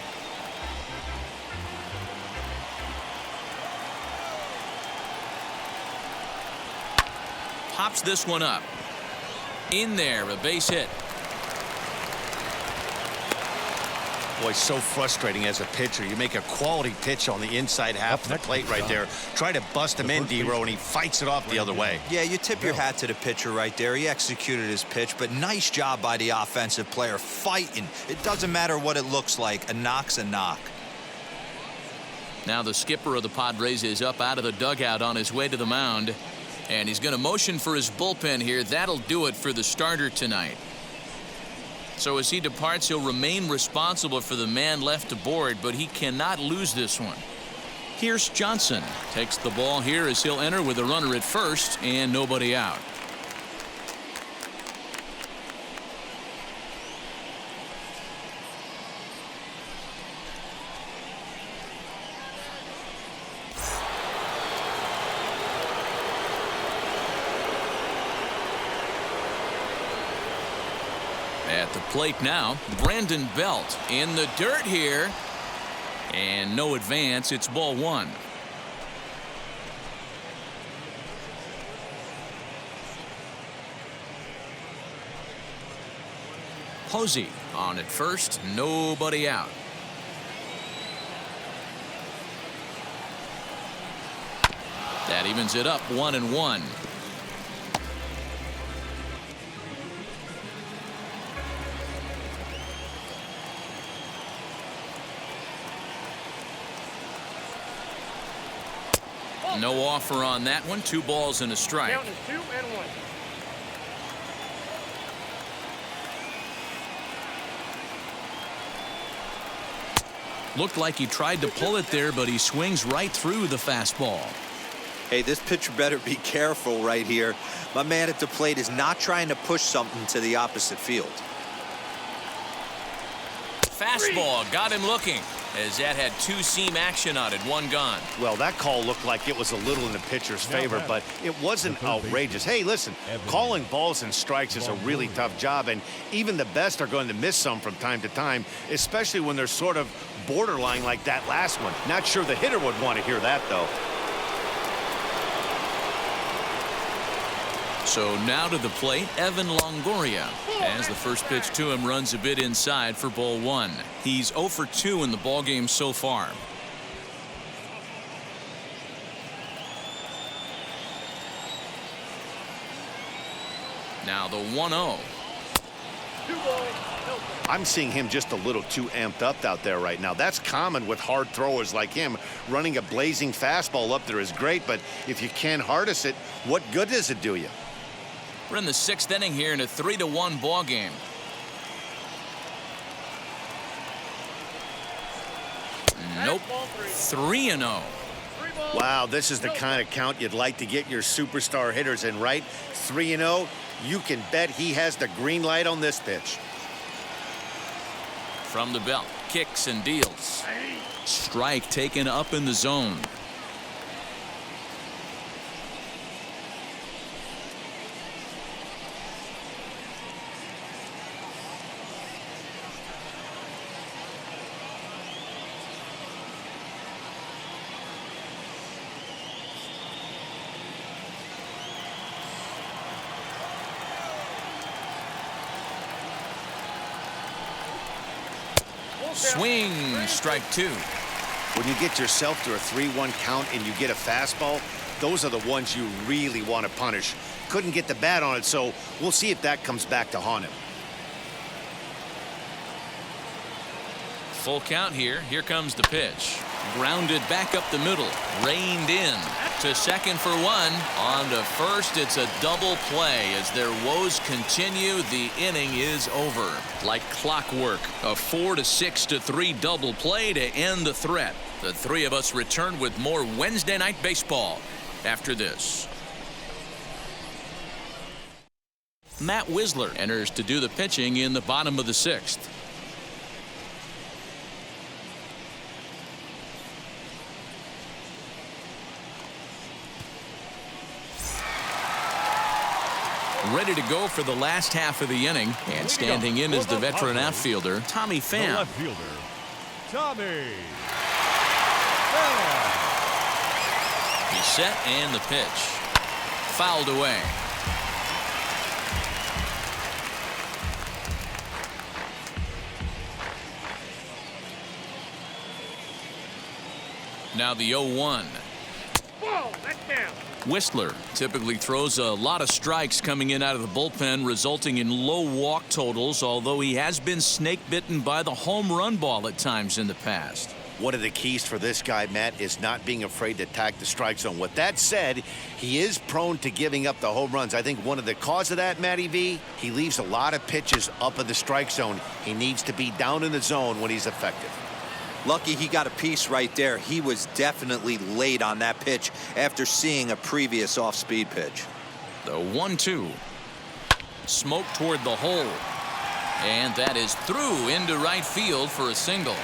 Speaker 1: Pops this one up. In there, a base hit.
Speaker 2: Boy, so frustrating as a pitcher. You make a quality pitch on the inside half of the plate right there. Try to bust him in, D-Row, and he fights it off the other way.
Speaker 5: Yeah, you tip your hat to the pitcher right there. He executed his pitch, but nice job by the offensive player fighting. It doesn't matter what it looks like. A knock's a knock.
Speaker 1: Now the skipper of the Padres is up out of the dugout on his way to the mound. And he's going to motion for his bullpen here. That'll do it for the starter tonight. So as he departs, he'll remain responsible for the man left to board, but he cannot lose this one. Here's Johnson. Takes the ball here as he'll enter with a runner at first and nobody out. At the plate now, Brandon Belt in the dirt here. And no advance. It's ball 1. Posey on at first. Nobody out. That evens it up 1-1. No offer on that one. 2 balls and a strike.
Speaker 4: Count is 2-1.
Speaker 1: Looked like he tried to pull it there, but he swings right through the fastball.
Speaker 5: Hey, this pitcher better be careful right here. My man at the plate is not trying to push something to the opposite field.
Speaker 1: Fastball got him looking, as that had 2-seam action on it. 1 gone.
Speaker 2: Well, that call looked like it was a little in the pitcher's favor, but it wasn't outrageous. Hey, listen, calling balls and strikes is a really tough job, and even the best are going to miss some from time to time, especially when they're sort of borderline like that last one. Not sure the hitter would want to hear that, though.
Speaker 1: So now to the plate, Evan Longoria. As the first pitch to him runs a bit inside for ball 1. He's 0 for 2 in the ballgame so far. Now the 1-0.
Speaker 4: 2 balls, no strikes.
Speaker 2: I'm seeing him just a little too amped up out there right now. That's common with hard throwers like him. Running a blazing fastball up there is great, but if you can't harness it, what good does it do you?
Speaker 1: We're in the 6th inning here in a 3-1 ball game. Nope. 3-0.
Speaker 2: Wow, this is the kind of count you'd like to get your superstar hitters in, right? 3-0. You can bet he has the green light on this pitch.
Speaker 1: From the belt, kicks and deals. Strike taken up in the zone. Swing, strike 2.
Speaker 2: When you get yourself to a 3-1 count and you get a fastball, those are the ones you really want to punish. Couldn't get the bat on it, so we'll see if that comes back to haunt him.
Speaker 1: Full count here. Here comes the pitch. Grounded back up the middle. Reined in. To second for 1. On to first, it's a double play. As their woes continue, the inning is over. Like clockwork, a 4-6-3 double play to end the threat. The three of us return with more Wednesday Night Baseball after this. Matt Wisler enters to do the pitching in the bottom of the 6th. Ready to go for the last half of the inning, and standing in is the veteran outfielder, Tommy Pham.
Speaker 3: The left fielder, Tommy Pham.
Speaker 1: He's set, and the pitch. Fouled away. Now the 0-1.
Speaker 4: Whoa, that's down.
Speaker 1: Whistler typically throws a lot of strikes coming in out of the bullpen, resulting in low walk totals, although he has been snake bitten by the home run ball at times in the past.
Speaker 2: One of the keys for this guy, Matt, is not being afraid to attack the strike zone. With that said, he is prone to giving up the home runs. I think one of the cause of that, Matty V, he leaves a lot of pitches up in the strike zone. He needs to be down in the zone when he's effective.
Speaker 5: Lucky he got a piece right there. He was definitely late on that pitch after seeing a previous off-speed pitch.
Speaker 1: The 1-2. Smoke toward the hole. And that is through into right field for a single.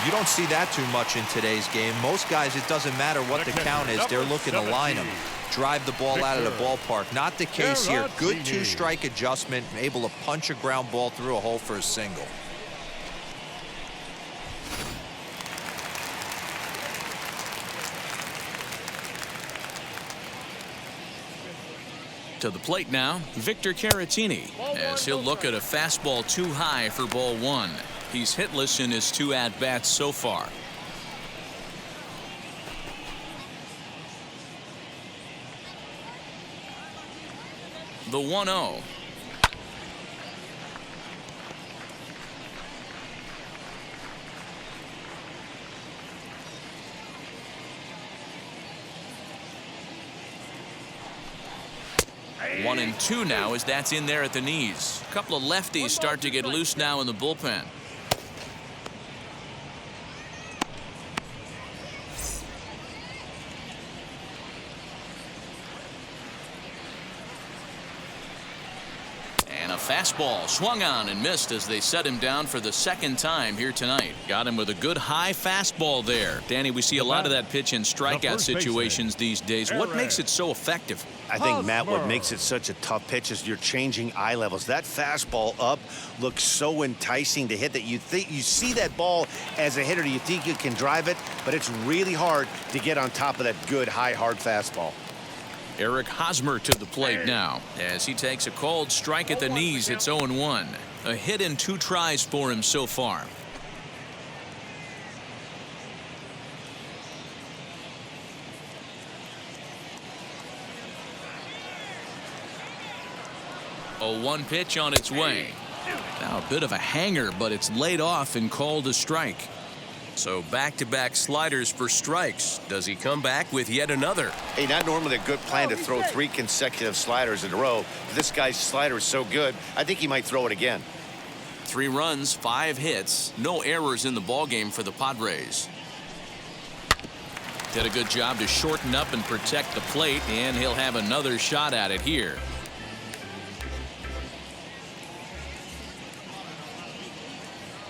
Speaker 5: You don't see that too much in today's game. Most guys, it doesn't matter what the count is. They're looking to line them, drive the ball out of the ballpark. Not the case here. Good two-strike adjustment, able to punch a ground ball through a hole for a single.
Speaker 1: To the plate now, Victor Caratini, as he'll look at a fastball too high for ball 1. He's hitless in his 2 at-bats so far. The 1-0. One and 2 now as that's in there at the knees. A couple of lefties start to get loose now in the bullpen. And a fastball swung on and missed as they set him down for the 2nd time here tonight. Got him with a good high fastball there. Danny, we see a lot of that pitch in strikeout situations these days. What makes it so effective?
Speaker 2: I think, Matt, what makes it such a tough pitch is you're changing eye levels. That fastball up looks so enticing to hit that you see that ball as a hitter, you think you can drive it, but it's really hard to get on top of that good, high, hard fastball.
Speaker 1: Eric Hosmer to the plate now as he takes a called strike at the knees. It's 0-1. A hit in 2 tries for him so far. A 1 pitch on its way. Now a bit of a hanger, but it's laid off and called a strike. So back-to-back sliders for strikes. Does he come back with yet another?
Speaker 2: Hey, not normally a good plan to throw 3 consecutive sliders in a row. But this guy's slider is so good, I think he might throw it again.
Speaker 1: 3 runs, 5 hits, no errors in the ballgame for the Padres. Did a good job to shorten up and protect the plate, and he'll have another shot at it here.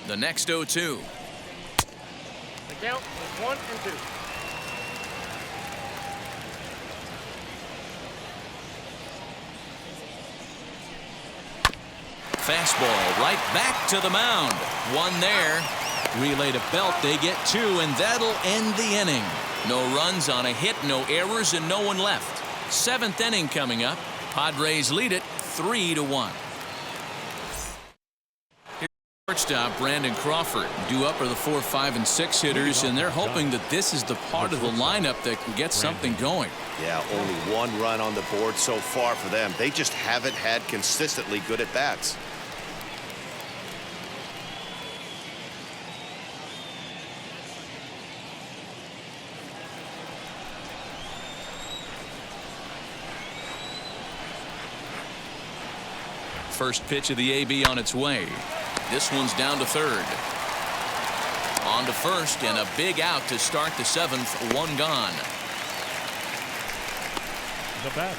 Speaker 1: The next 0-2.
Speaker 4: The count is 1 and 2.
Speaker 1: Fastball right back to the mound. 1 there. Relay to Belt. They get 2, and that'll end the inning. No runs on a hit, no errors, and no one left. 7th inning coming up. Padres lead it 3-1. Shortstop Brandon Crawford. Due up are the 4, 5, and 6 hitters, and they're hoping that this is the part of the lineup that can get something going.
Speaker 2: Yeah, only 1 run on the board so far for them. They just haven't had consistently good at bats.
Speaker 1: First pitch of the AB on its way. This one's down to third. On to first, and a big out to start the 7th. 1 gone.
Speaker 3: The batter,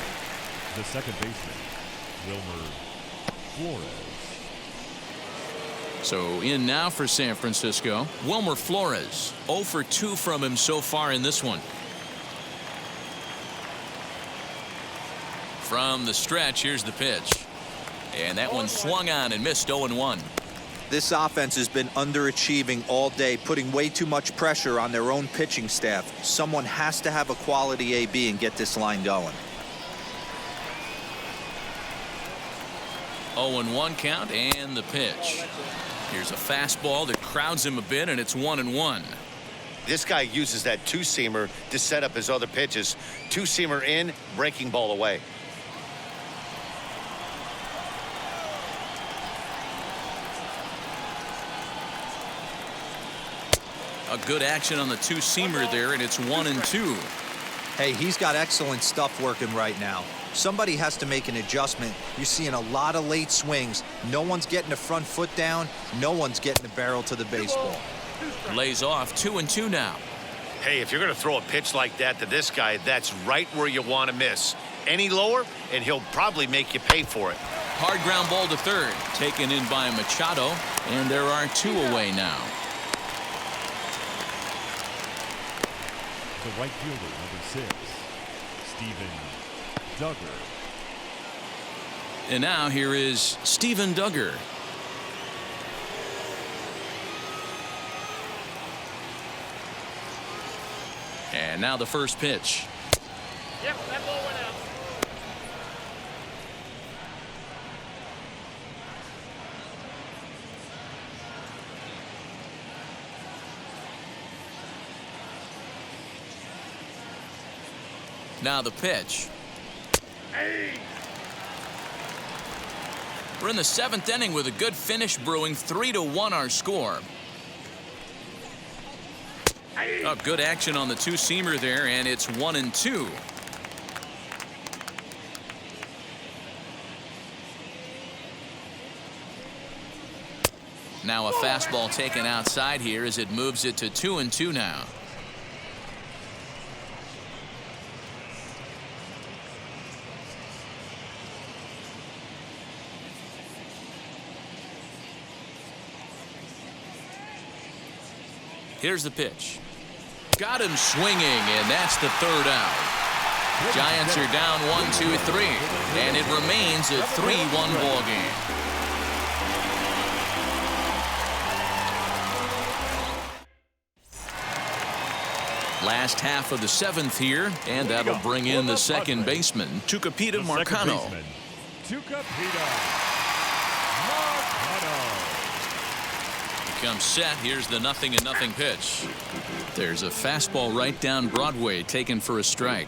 Speaker 3: the second baseman, Wilmer Flores.
Speaker 1: So in now for San Francisco, Wilmer Flores. 0 for 2 from him so far in this one. From the stretch, here's the pitch. And that one swung on and missed. 0-1.
Speaker 5: This offense has been underachieving all day, putting way too much pressure on their own pitching staff. Someone has to have a quality AB and get this line going.
Speaker 1: 0-1 count, and the pitch. Here's a fastball that crowds him a bit, and it's 1-1.
Speaker 2: This guy uses that 2-seamer to set up his other pitches. 2-seamer in, breaking ball away.
Speaker 1: A good action on the 2-seamer there, and it's 1-2.
Speaker 5: Hey, he's got excellent stuff working right now. Somebody has to make an adjustment. You're seeing a lot of late swings. No one's getting the front foot down. No one's getting the barrel to the baseball.
Speaker 1: Lays off. 2-2 now.
Speaker 2: Hey, if you're going to throw a pitch like that to this guy, that's right where you want to miss. Any lower, and he'll probably make you pay for it.
Speaker 1: Hard ground ball to third. Taken in by Machado, and there are 2 away now.
Speaker 3: The right fielder, number 6, Steven Duggar.
Speaker 1: And now here is Steven Duggar. And now the first pitch.
Speaker 4: Yep, that ball went out.
Speaker 1: Now the pitch.
Speaker 4: Hey.
Speaker 1: We're in the 7th inning with a good finish brewing. 3-1 our score.
Speaker 4: Hey.
Speaker 1: A good action on the 2-seamer there, and it's 1-2. Now a fastball taken outside here as it moves it to 2-2 now. Here's the pitch. Got him swinging, and that's the 3rd out. Giants are down 1-2-3, and it remains a 3-1 ball game. Last half of the 7th here, and that'll bring in the second baseman, Tucupita Marcano. Comes set. Here's the 0-0 pitch. There's a fastball right down Broadway, taken for a strike.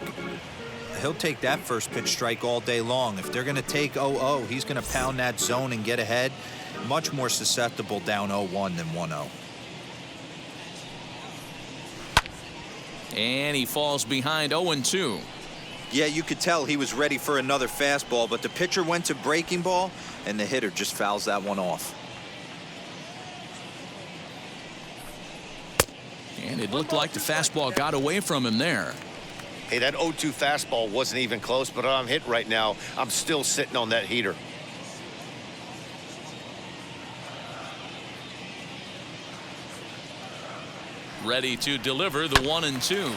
Speaker 5: He'll take that first pitch strike all day long. If they're going to take 0-0, he's going to pound that zone and get ahead. Much more susceptible down 0-1 than 1-0.
Speaker 1: And he falls behind 0-2.
Speaker 5: Yeah, you could tell he was ready for another fastball, but the pitcher went to breaking ball, and the hitter just fouls that one off.
Speaker 1: And it looked like the fastball got away from him there.
Speaker 2: Hey, that 0-2 fastball wasn't even close, but I'm hit right now. I'm still sitting on that heater.
Speaker 1: Ready to deliver the 1-2.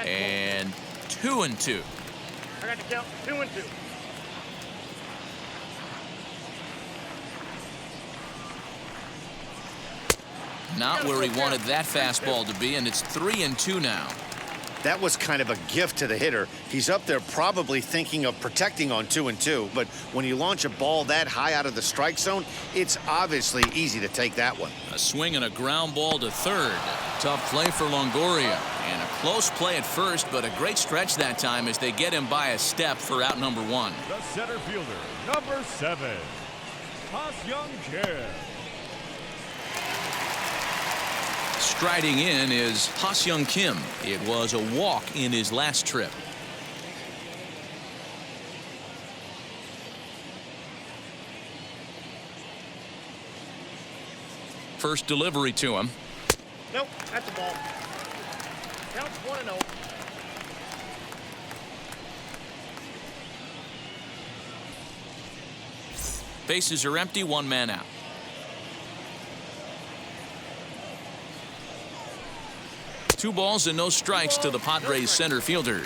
Speaker 1: And 2-2.
Speaker 4: I got to count 2-2.
Speaker 1: Not where he wanted that fastball to be, and it's 3-2 now.
Speaker 2: That was kind of a gift to the hitter. He's up there probably thinking of protecting on 2-2, but when you launch a ball that high out of the strike zone, it's obviously easy to take that one.
Speaker 1: A swing and a ground ball to third. Tough play for Longoria. And a close play at first, but a great stretch that time as they get him by a step for out number 1.
Speaker 3: The center fielder, number 7, Kim.
Speaker 1: Striding in is Hosmer Kim. It was a walk in his last trip. First delivery to him.
Speaker 4: Nope, that's a ball. Counts 1-0.
Speaker 1: Bases are empty, 1 man out. Two balls and no strikes to the Padres center fielder.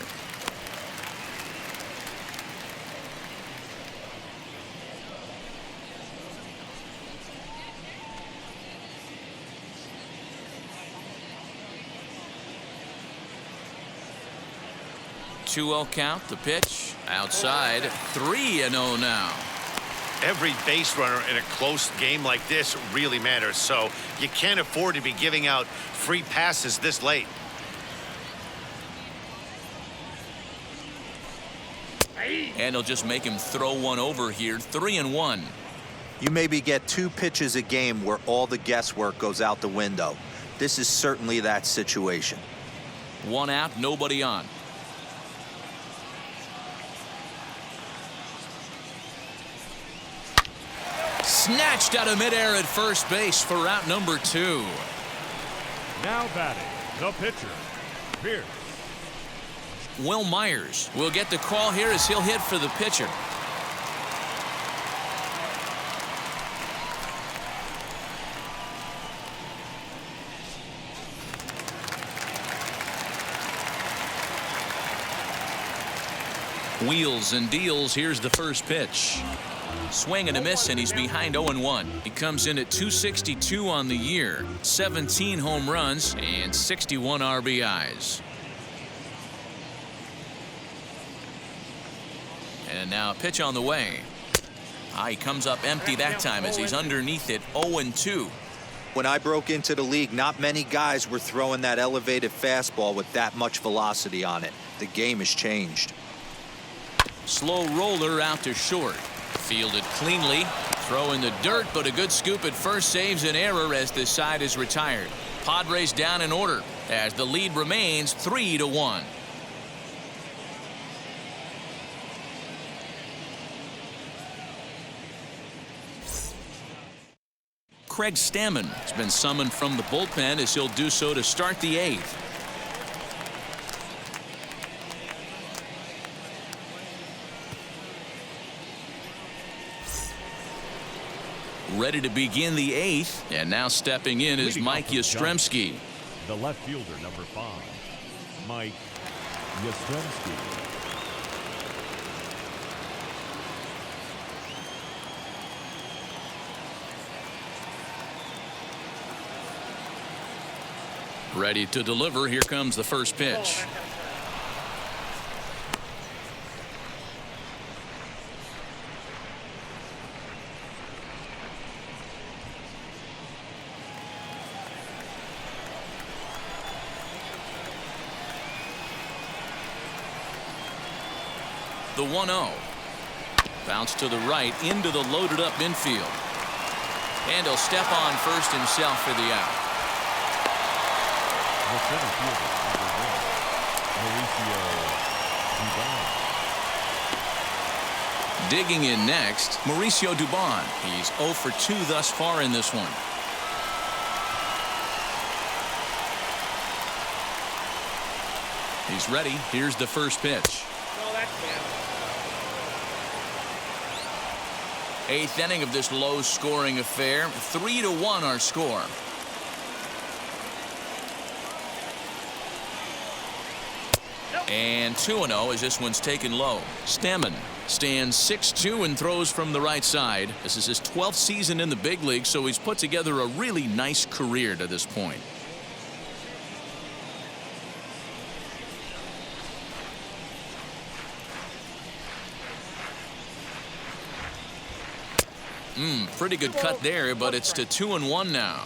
Speaker 1: Two-0 count. The pitch outside. 3-0 now.
Speaker 2: Every base runner in a close game like this really matters, so you can't afford to be giving out free passes this late.
Speaker 1: And he'll just make him throw one over here. 3-1.
Speaker 5: You maybe get 2 pitches a game where all the guesswork goes out the window. This is certainly that situation.
Speaker 1: 1 out, nobody on. Snatched out of midair at first base for out number 2.
Speaker 3: Now batting, the pitcher, Pierce.
Speaker 1: Will Myers will get the call here as he'll hit for the pitcher. Wheels and deals. Here's the first pitch. Swing and a miss, and he's behind 0-1. He comes in at 262 on the year, 17 home runs, and 61 RBIs. And now a pitch on the way. He comes up empty that time as he's underneath it, 0-2.
Speaker 5: When I broke into the league, not many guys were throwing that elevated fastball with that much velocity on it. The game has changed.
Speaker 1: Slow roller out to short. Fielded cleanly. Throw in the dirt, but a good scoop at first saves an error as this side is retired. Padres down in order as the lead remains 3-1. Craig Stammen has been summoned from the bullpen as he'll do so to start the 8th. Ready to begin the 8th, and now stepping in is Mike Yastrzemski.
Speaker 3: The left fielder, number 5, Mike Yastrzemski.
Speaker 1: Ready to deliver. Here comes the first pitch. The 1-0. Bounce to the right into the loaded up infield. And he'll step on first himself for the out.
Speaker 3: The center fielder, Mauricio Duggar.
Speaker 1: Digging in next, Mauricio Dubon. He's 0 for 2 thus far in this one. He's ready. Here's the first pitch.
Speaker 4: No, that's bad.
Speaker 1: 8th inning of this low-scoring affair. 3-1 our score. And 2-0 as this one's taken low. Stammen stands 6'2" and throws from the right side. This is his 12th season in the big league, so he's put together a really nice career to this point. Pretty good cut there, but it's to 2-1 now.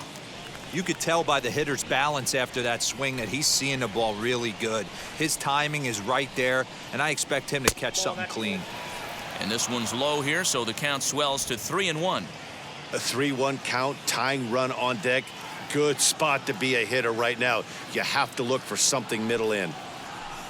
Speaker 5: You could tell by the hitter's balance after that swing that he's seeing the ball really good. His timing is right there, and I expect him to catch something clean.
Speaker 1: And this one's low here, so the count swells to 3-1.
Speaker 2: A 3-1 count, tying run on deck. Good spot to be a hitter right now. You have to look for something middle in.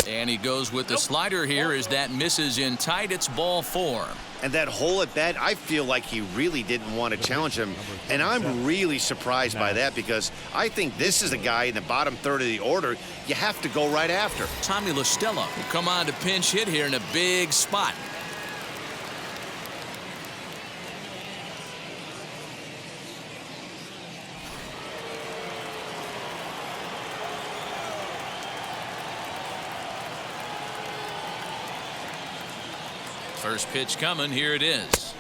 Speaker 1: And he goes with the slider here as that misses in tight. It's ball 4.
Speaker 2: And that hole at bat, I feel like he really didn't want to challenge him. And I'm really surprised by that because I think this is a guy in the bottom third of the order you have to go right after.
Speaker 1: Tommy La Stella will come on to pinch hit here in a big spot. First pitch coming. Here it is.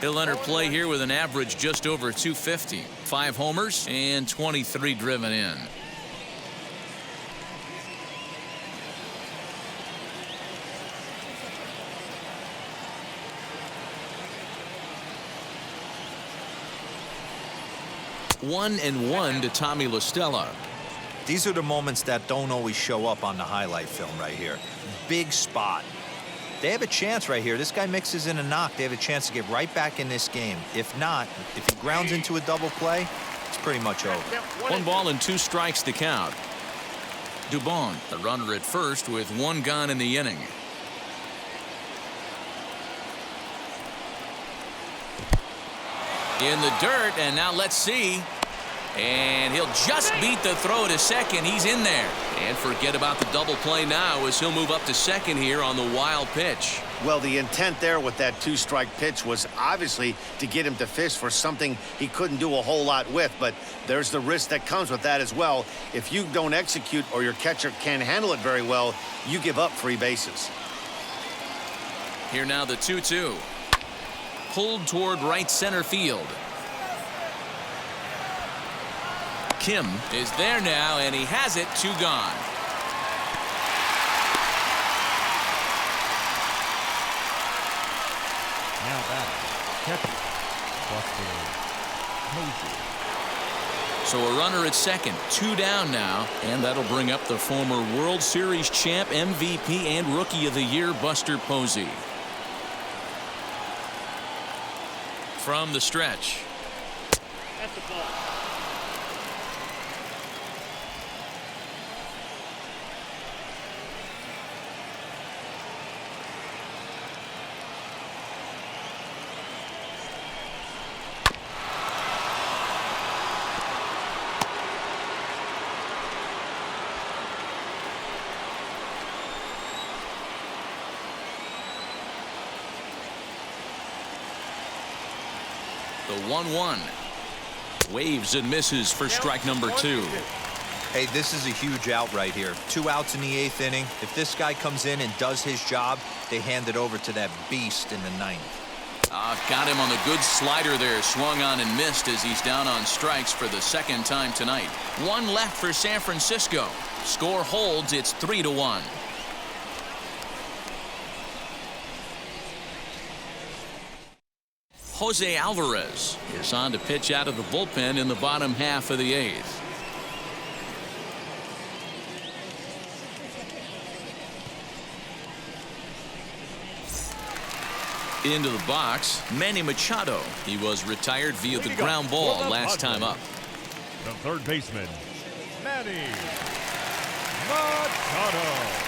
Speaker 1: He'll enter play here with an average just over 250. 5 homers and 23 driven in. One and one to Tommy La Stella.
Speaker 5: These are the moments that don't always show up on the highlight film right here. Big spot. They have a chance right here. This guy mixes in a knock. They have a chance to get right back in this game. If not, if he grounds into a double play, it's pretty much over.
Speaker 1: 1 ball and 2 strikes to count. Dubon, the runner at first with 1 gone in the inning. In the dirt, and now let's see. And he'll just beat the throw to second. He's in there. And forget about the double play now as he'll move up to second here on the wild pitch.
Speaker 2: Well, the intent there with that 2-strike pitch was obviously to get him to fish for something he couldn't do a whole lot with, but there's the risk that comes with that as well. If you don't execute or your catcher can't handle it very well, you give up free bases.
Speaker 1: Here now the 2-2. Pulled toward right center field. Kim is there now, and he has it. 2 gone.
Speaker 3: Now back, catcher, Posey.
Speaker 1: So a runner at second, 2 down now, and that'll bring up the former World Series champ, MVP, and Rookie of the Year, Buster Posey. From the stretch.
Speaker 4: That's the ball.
Speaker 1: The 1-1. Waves and misses for strike number 2.
Speaker 5: Hey, this is a huge out right here. 2 outs in the 8th inning. If this guy comes in and does his job, they hand it over to that beast in the 9th.
Speaker 1: Got him on the good slider there. Swung on and missed as he's down on strikes for the 2nd time tonight. 1 left for San Francisco. Score holds. It's 3-1. Jose Alvarez is on to pitch out of the bullpen in the bottom half of the 8th. Into the box, Manny Machado. He was retired via the ground ball last time up.
Speaker 3: The third baseman, Manny Machado.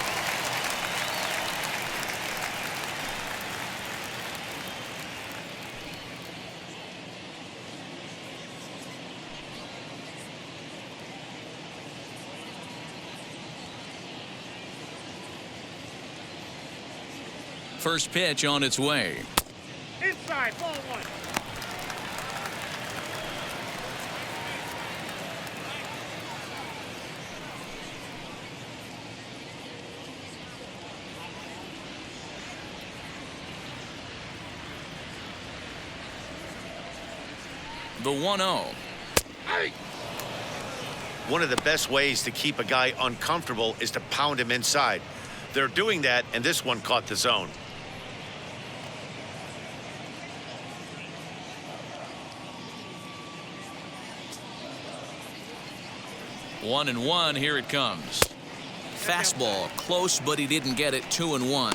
Speaker 1: First pitch on its way.
Speaker 4: Inside, ball one.
Speaker 1: The 1-0.
Speaker 4: Hey!
Speaker 2: One of the best ways to keep a guy uncomfortable is to pound him inside. They're doing that, and this one caught the zone.
Speaker 1: One and one, here it comes. Fastball, close, but he didn't get it. 2-1.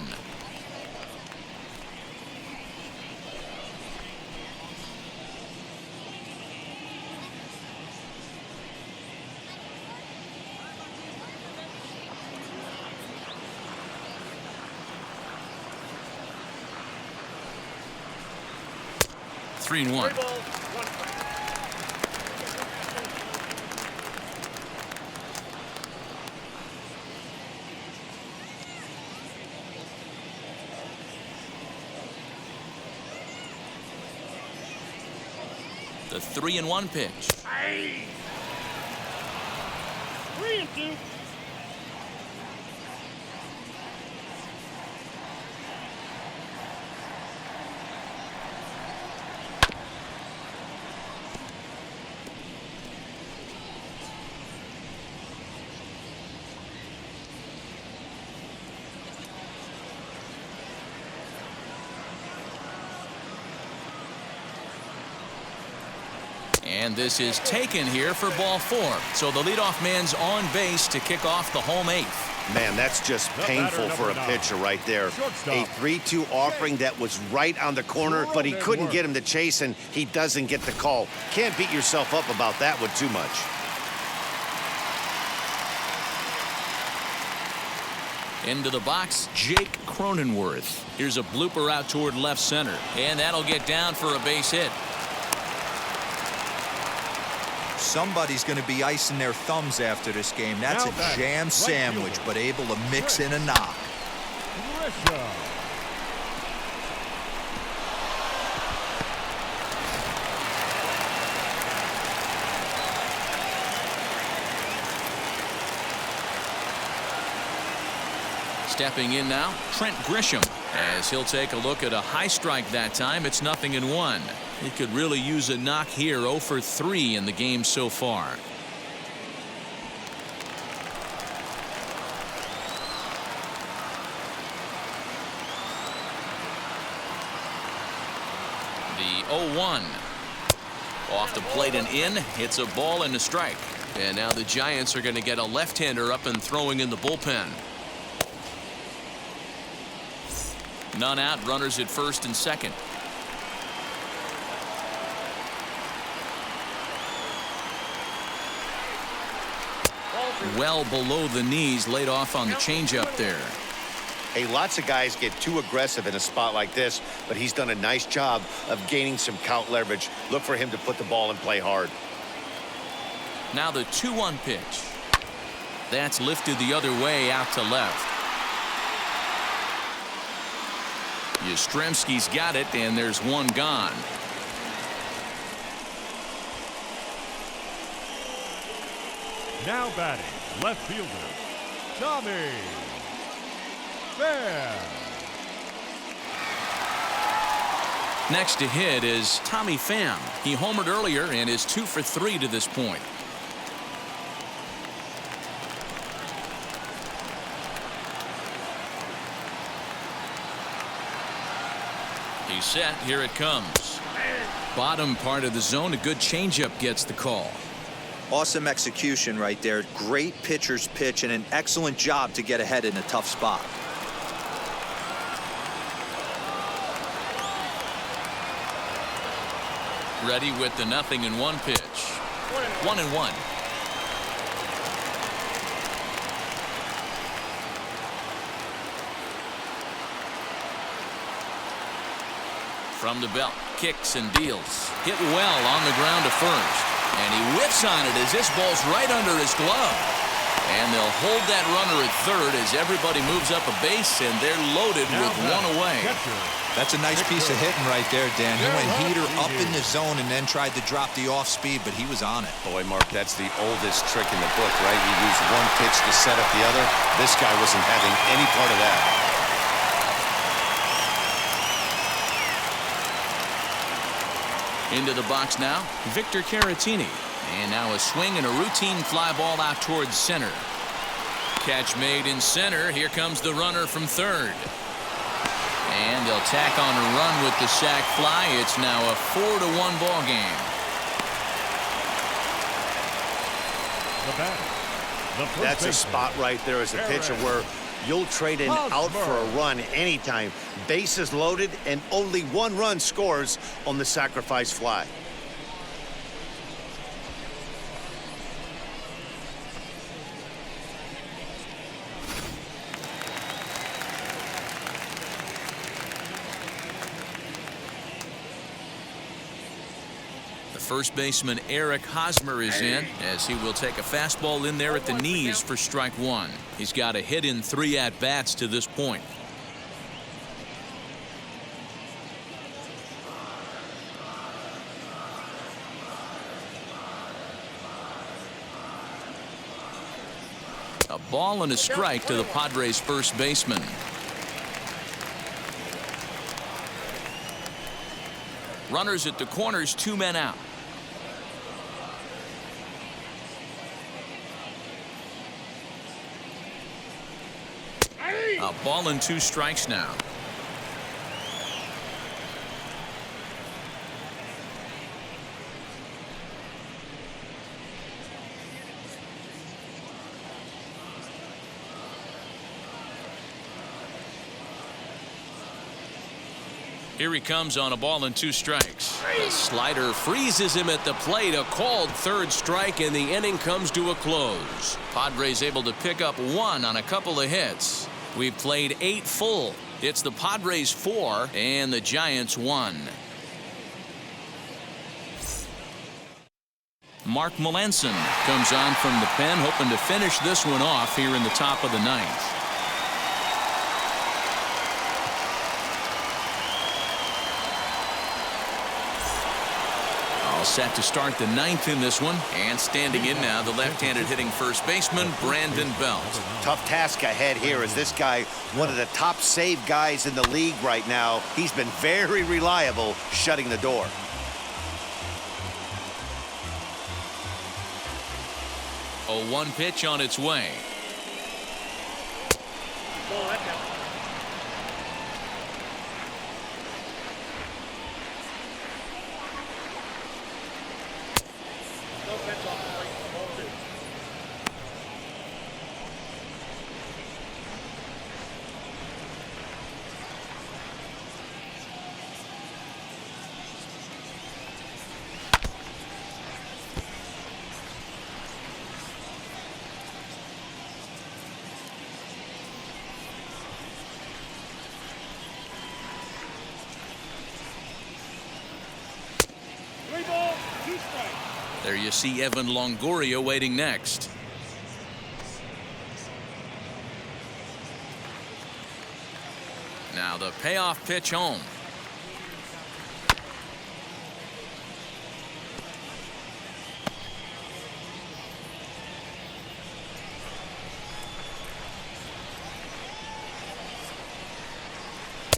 Speaker 1: Three and one. The 3-1 pitch.
Speaker 4: 3-2.
Speaker 1: And this is taken here for ball 4. So the leadoff man's on base to kick off the home 8th.
Speaker 2: Man, that's just painful for a pitcher right there. A 3-2 offering that was right on the corner, but he couldn't get him to chase, and he doesn't get the call. Can't beat yourself up about that one too much.
Speaker 1: Into the box, Jake Cronenworth. Here's a blooper out toward left center, and that'll get down for a base hit.
Speaker 5: Somebody's going to be icing their thumbs after this game. That's a jam sandwich, but able to mix in a knock.
Speaker 3: Grisham.
Speaker 1: Stepping in now, Trent Grisham, as he'll take a look at a high strike that time. It's 0-1. He could really use a knock here. 0 for 3 in the game so far. The 0-1. Off the plate and in. Hits a ball and a strike. And now the Giants are going to get a left-hander up and throwing in the bullpen. None out, runners at first and second. Well below the knees, laid off on the changeup there.
Speaker 2: Hey, lots of guys get too aggressive in a spot like this, but he's done a nice job of gaining some count leverage. Look for him to put the ball in play hard.
Speaker 1: Now the 2-1 pitch. That's lifted the other way out to left. Yastrzemski's got it, and there's one gone.
Speaker 3: Now batting, left fielder, Tommy Pham.
Speaker 1: Next to hit is Tommy Pham. He homered earlier and is 2 for 3 to this point. He's set. Here it comes. Bottom part of the zone. A good changeup gets the call.
Speaker 5: Awesome execution right there. Great pitcher's pitch and an excellent job to get ahead in a tough spot.
Speaker 1: Ready with the 0-1 pitch. 1-1. From the belt, kicks and deals. Hit well on the ground to first. And he whiffs on it as this ball's right under his glove. And they'll hold that runner at third as everybody moves up a base, and they're loaded with one away.
Speaker 5: That's a nice piece of hitting right there, Dan. He went heater up in the zone and then tried to drop the off speed, but he was on it.
Speaker 2: Boy, Mark, that's the oldest trick in the book, right? You use one pitch to set up the other. This guy wasn't having any part of that.
Speaker 1: Into the box now, Victor Caratini. And now a swing and a routine fly ball out towards center. Catch made in center. Here comes the runner from third. And they'll tack on a run with the sac fly. It's now a 4-1 ball game.
Speaker 2: That's a spot right there as a pitcher where you'll trade an out for a run anytime. Bases loaded and only one run scores on the sacrifice fly.
Speaker 1: First baseman Eric Hosmer is in as he will take a fastball in there at the knees for strike one. He's got a hit in 3 at-bats to this point. A ball and a strike to the Padres first baseman. Runners at the corners, 2 men out. A ball and 2 strikes now. Here he comes on a ball and 2 strikes. The slider freezes him at the plate. A called third strike, and the inning comes to a close. Padres able to pick up 1 on a couple of hits. We've played 8 full. It's the Padres 4 and the Giants 1. Mark Melanson comes on from the pen, hoping to finish this one off here in the top of the 9th. Set to start the 9th in this one, and standing in now the left-handed hitting first baseman Brandon Belt.
Speaker 2: Tough task ahead here as this guy, one of the top save guys in the league right now. He's been very reliable shutting the door.
Speaker 1: A 1 pitch on its way. There you see Evan Longoria waiting next. Now the payoff pitch home.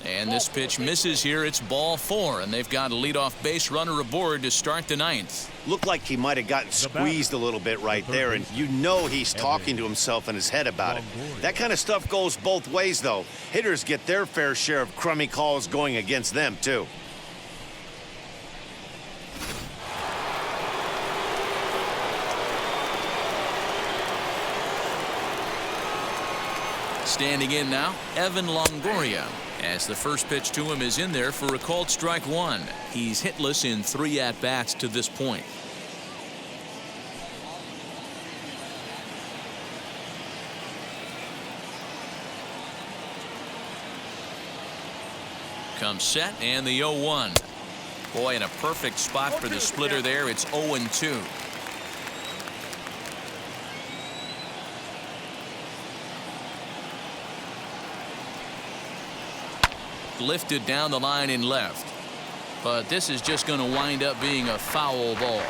Speaker 1: And this pitch misses here. It's ball 4, and they've got a leadoff base runner aboard to start the 9th.
Speaker 2: Looked like he might have gotten squeezed a little bit right there, and you know he's talking to himself in his head about it. That kind of stuff goes both ways, though. Hitters get their fair share of crummy calls going against them, too.
Speaker 1: Standing in now, Evan Longoria. As the first pitch to him is in there for a called strike one. He's hitless in 3 at-bats to this point. Comes set and the 0-1. Boy, in a perfect spot for the splitter there. It's 0-2. Lifted down the line in left, but this is just going to wind up being a foul ball.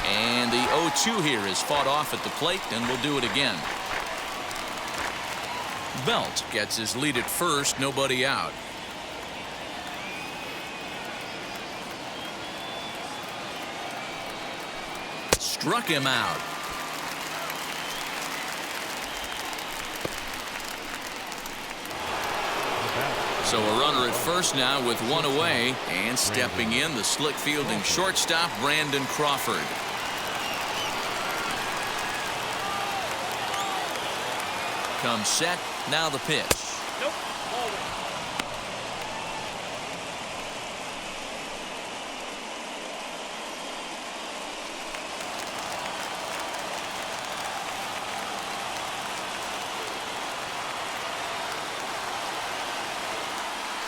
Speaker 1: And the 0-2 here is fought off at the plate, and we'll do it again. Belt gets his lead at first, nobody out. Struck him out. So a runner at first now with 1 away, and stepping in the slick fielding shortstop Brandon Crawford. Comes set, now the pitch.
Speaker 4: Nope. Ball one.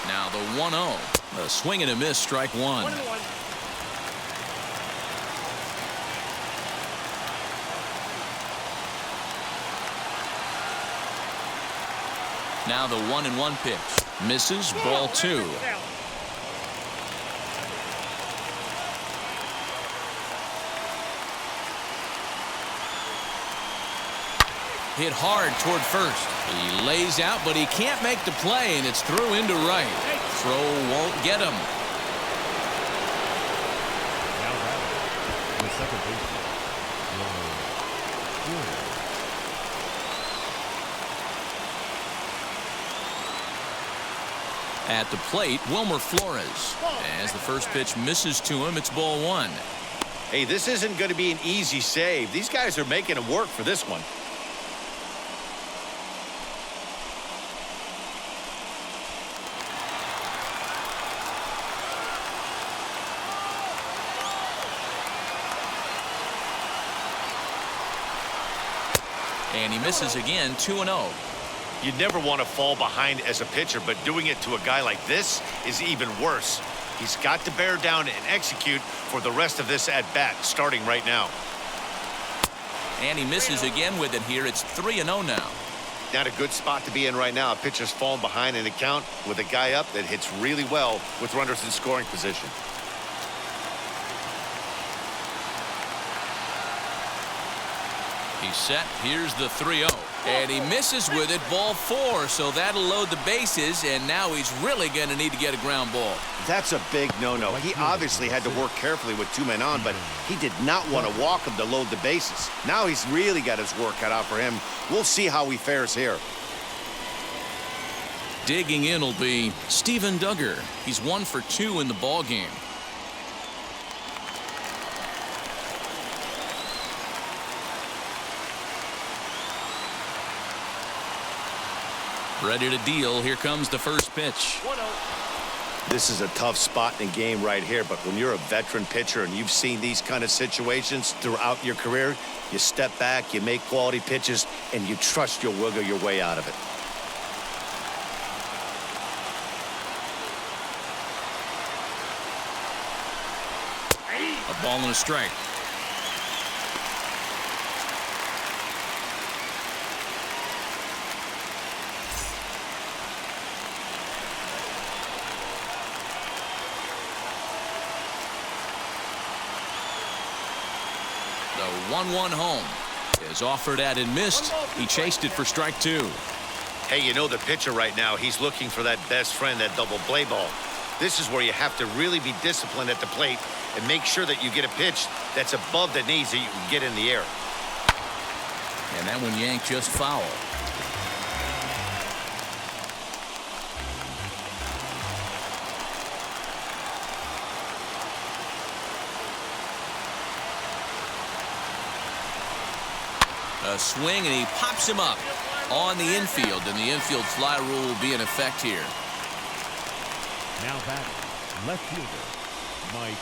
Speaker 1: Now the 1-0. A swing and a miss, strike one.
Speaker 4: 1-1.
Speaker 1: Now the 1-1 pitch. Misses, ball 2. Hit hard toward first. He lays out, but he can't make the play, and it's through into right. Throw won't get him.
Speaker 3: Now batting, the second baseman, Longoria.
Speaker 1: At the plate, Wilmer Flores. As the first pitch misses to him, it's ball 1.
Speaker 2: Hey, this isn't going to be an easy save. These guys are making it work for this one.
Speaker 1: And he misses again, 2-0.
Speaker 2: You never want to fall behind as a pitcher, but doing it to a guy like this is even worse. He's got to bear down and execute for the rest of this at-bat, starting right now.
Speaker 1: And he misses again with it here. It's 3-0 now.
Speaker 2: Not a good spot to be in right now. A pitcher's falling behind in the count with a guy up that hits really well with runners in scoring position.
Speaker 1: He's set. Here's the 3-0. And he misses with it, ball 4. So that'll load the bases, and now he's really going to need to get a ground ball.
Speaker 2: That's a big no-no. He obviously had to work carefully with 2 men on, but he did not want to walk him to load the bases. Now he's really got his work cut out for him. We'll see how he fares here.
Speaker 1: Digging in will be Steven Duggar. He's 1 for 2 in the ball game. Ready to deal. Here comes the first pitch.
Speaker 4: 1-0.
Speaker 2: This is a tough spot in the game right here, but when you're a veteran pitcher and you've seen these kind of situations throughout your career, you step back, you make quality pitches, and you trust you'll wiggle your way out of it.
Speaker 1: A ball and a strike. The 1-1 home is offered at and missed. He chased it for strike 2.
Speaker 2: Hey, you know the pitcher right now, he's looking for that best friend, that double play ball. This is where you have to really be disciplined at the plate and make sure that you get a pitch that's above the knees that you can get in the air.
Speaker 1: And that one yanked just foul. A swing, and he pops him up on the infield, and the infield fly rule will be in effect here.
Speaker 3: Now back, left fielder, Mike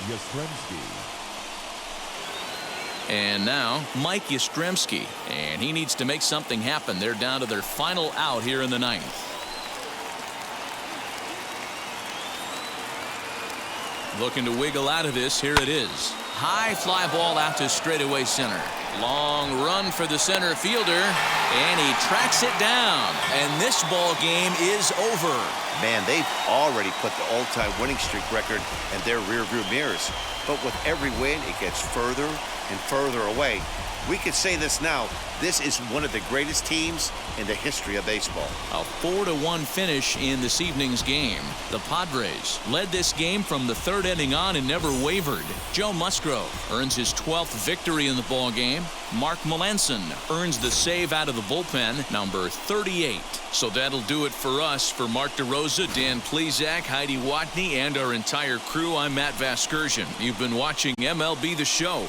Speaker 3: Yastrzemski.
Speaker 1: And now, Mike Yastrzemski. And he needs to make something happen. They're down to their final out here in the ninth. Looking to wiggle out of this. Here it is. High fly ball out to straightaway center. Long run for the center fielder. And he tracks it down. And this ball game is over.
Speaker 2: Man, they've already put the all-time winning streak record in their rearview mirrors. But with every win, it gets further and further away. We could say this now. This is one of the greatest teams in the history of baseball.
Speaker 1: A 4-1 finish in this evening's game. The Padres led this game from the third inning on and never wavered. Joe Musgrove earns his 12th victory in the ball game. Mark Melanson earns the save out of the bullpen, number 38. So that'll do it for us. For Mark DeRosa, Dan Plesac, Heidi Watney, and our entire crew, I'm Matt Vasgersian. You've been watching MLB The Show.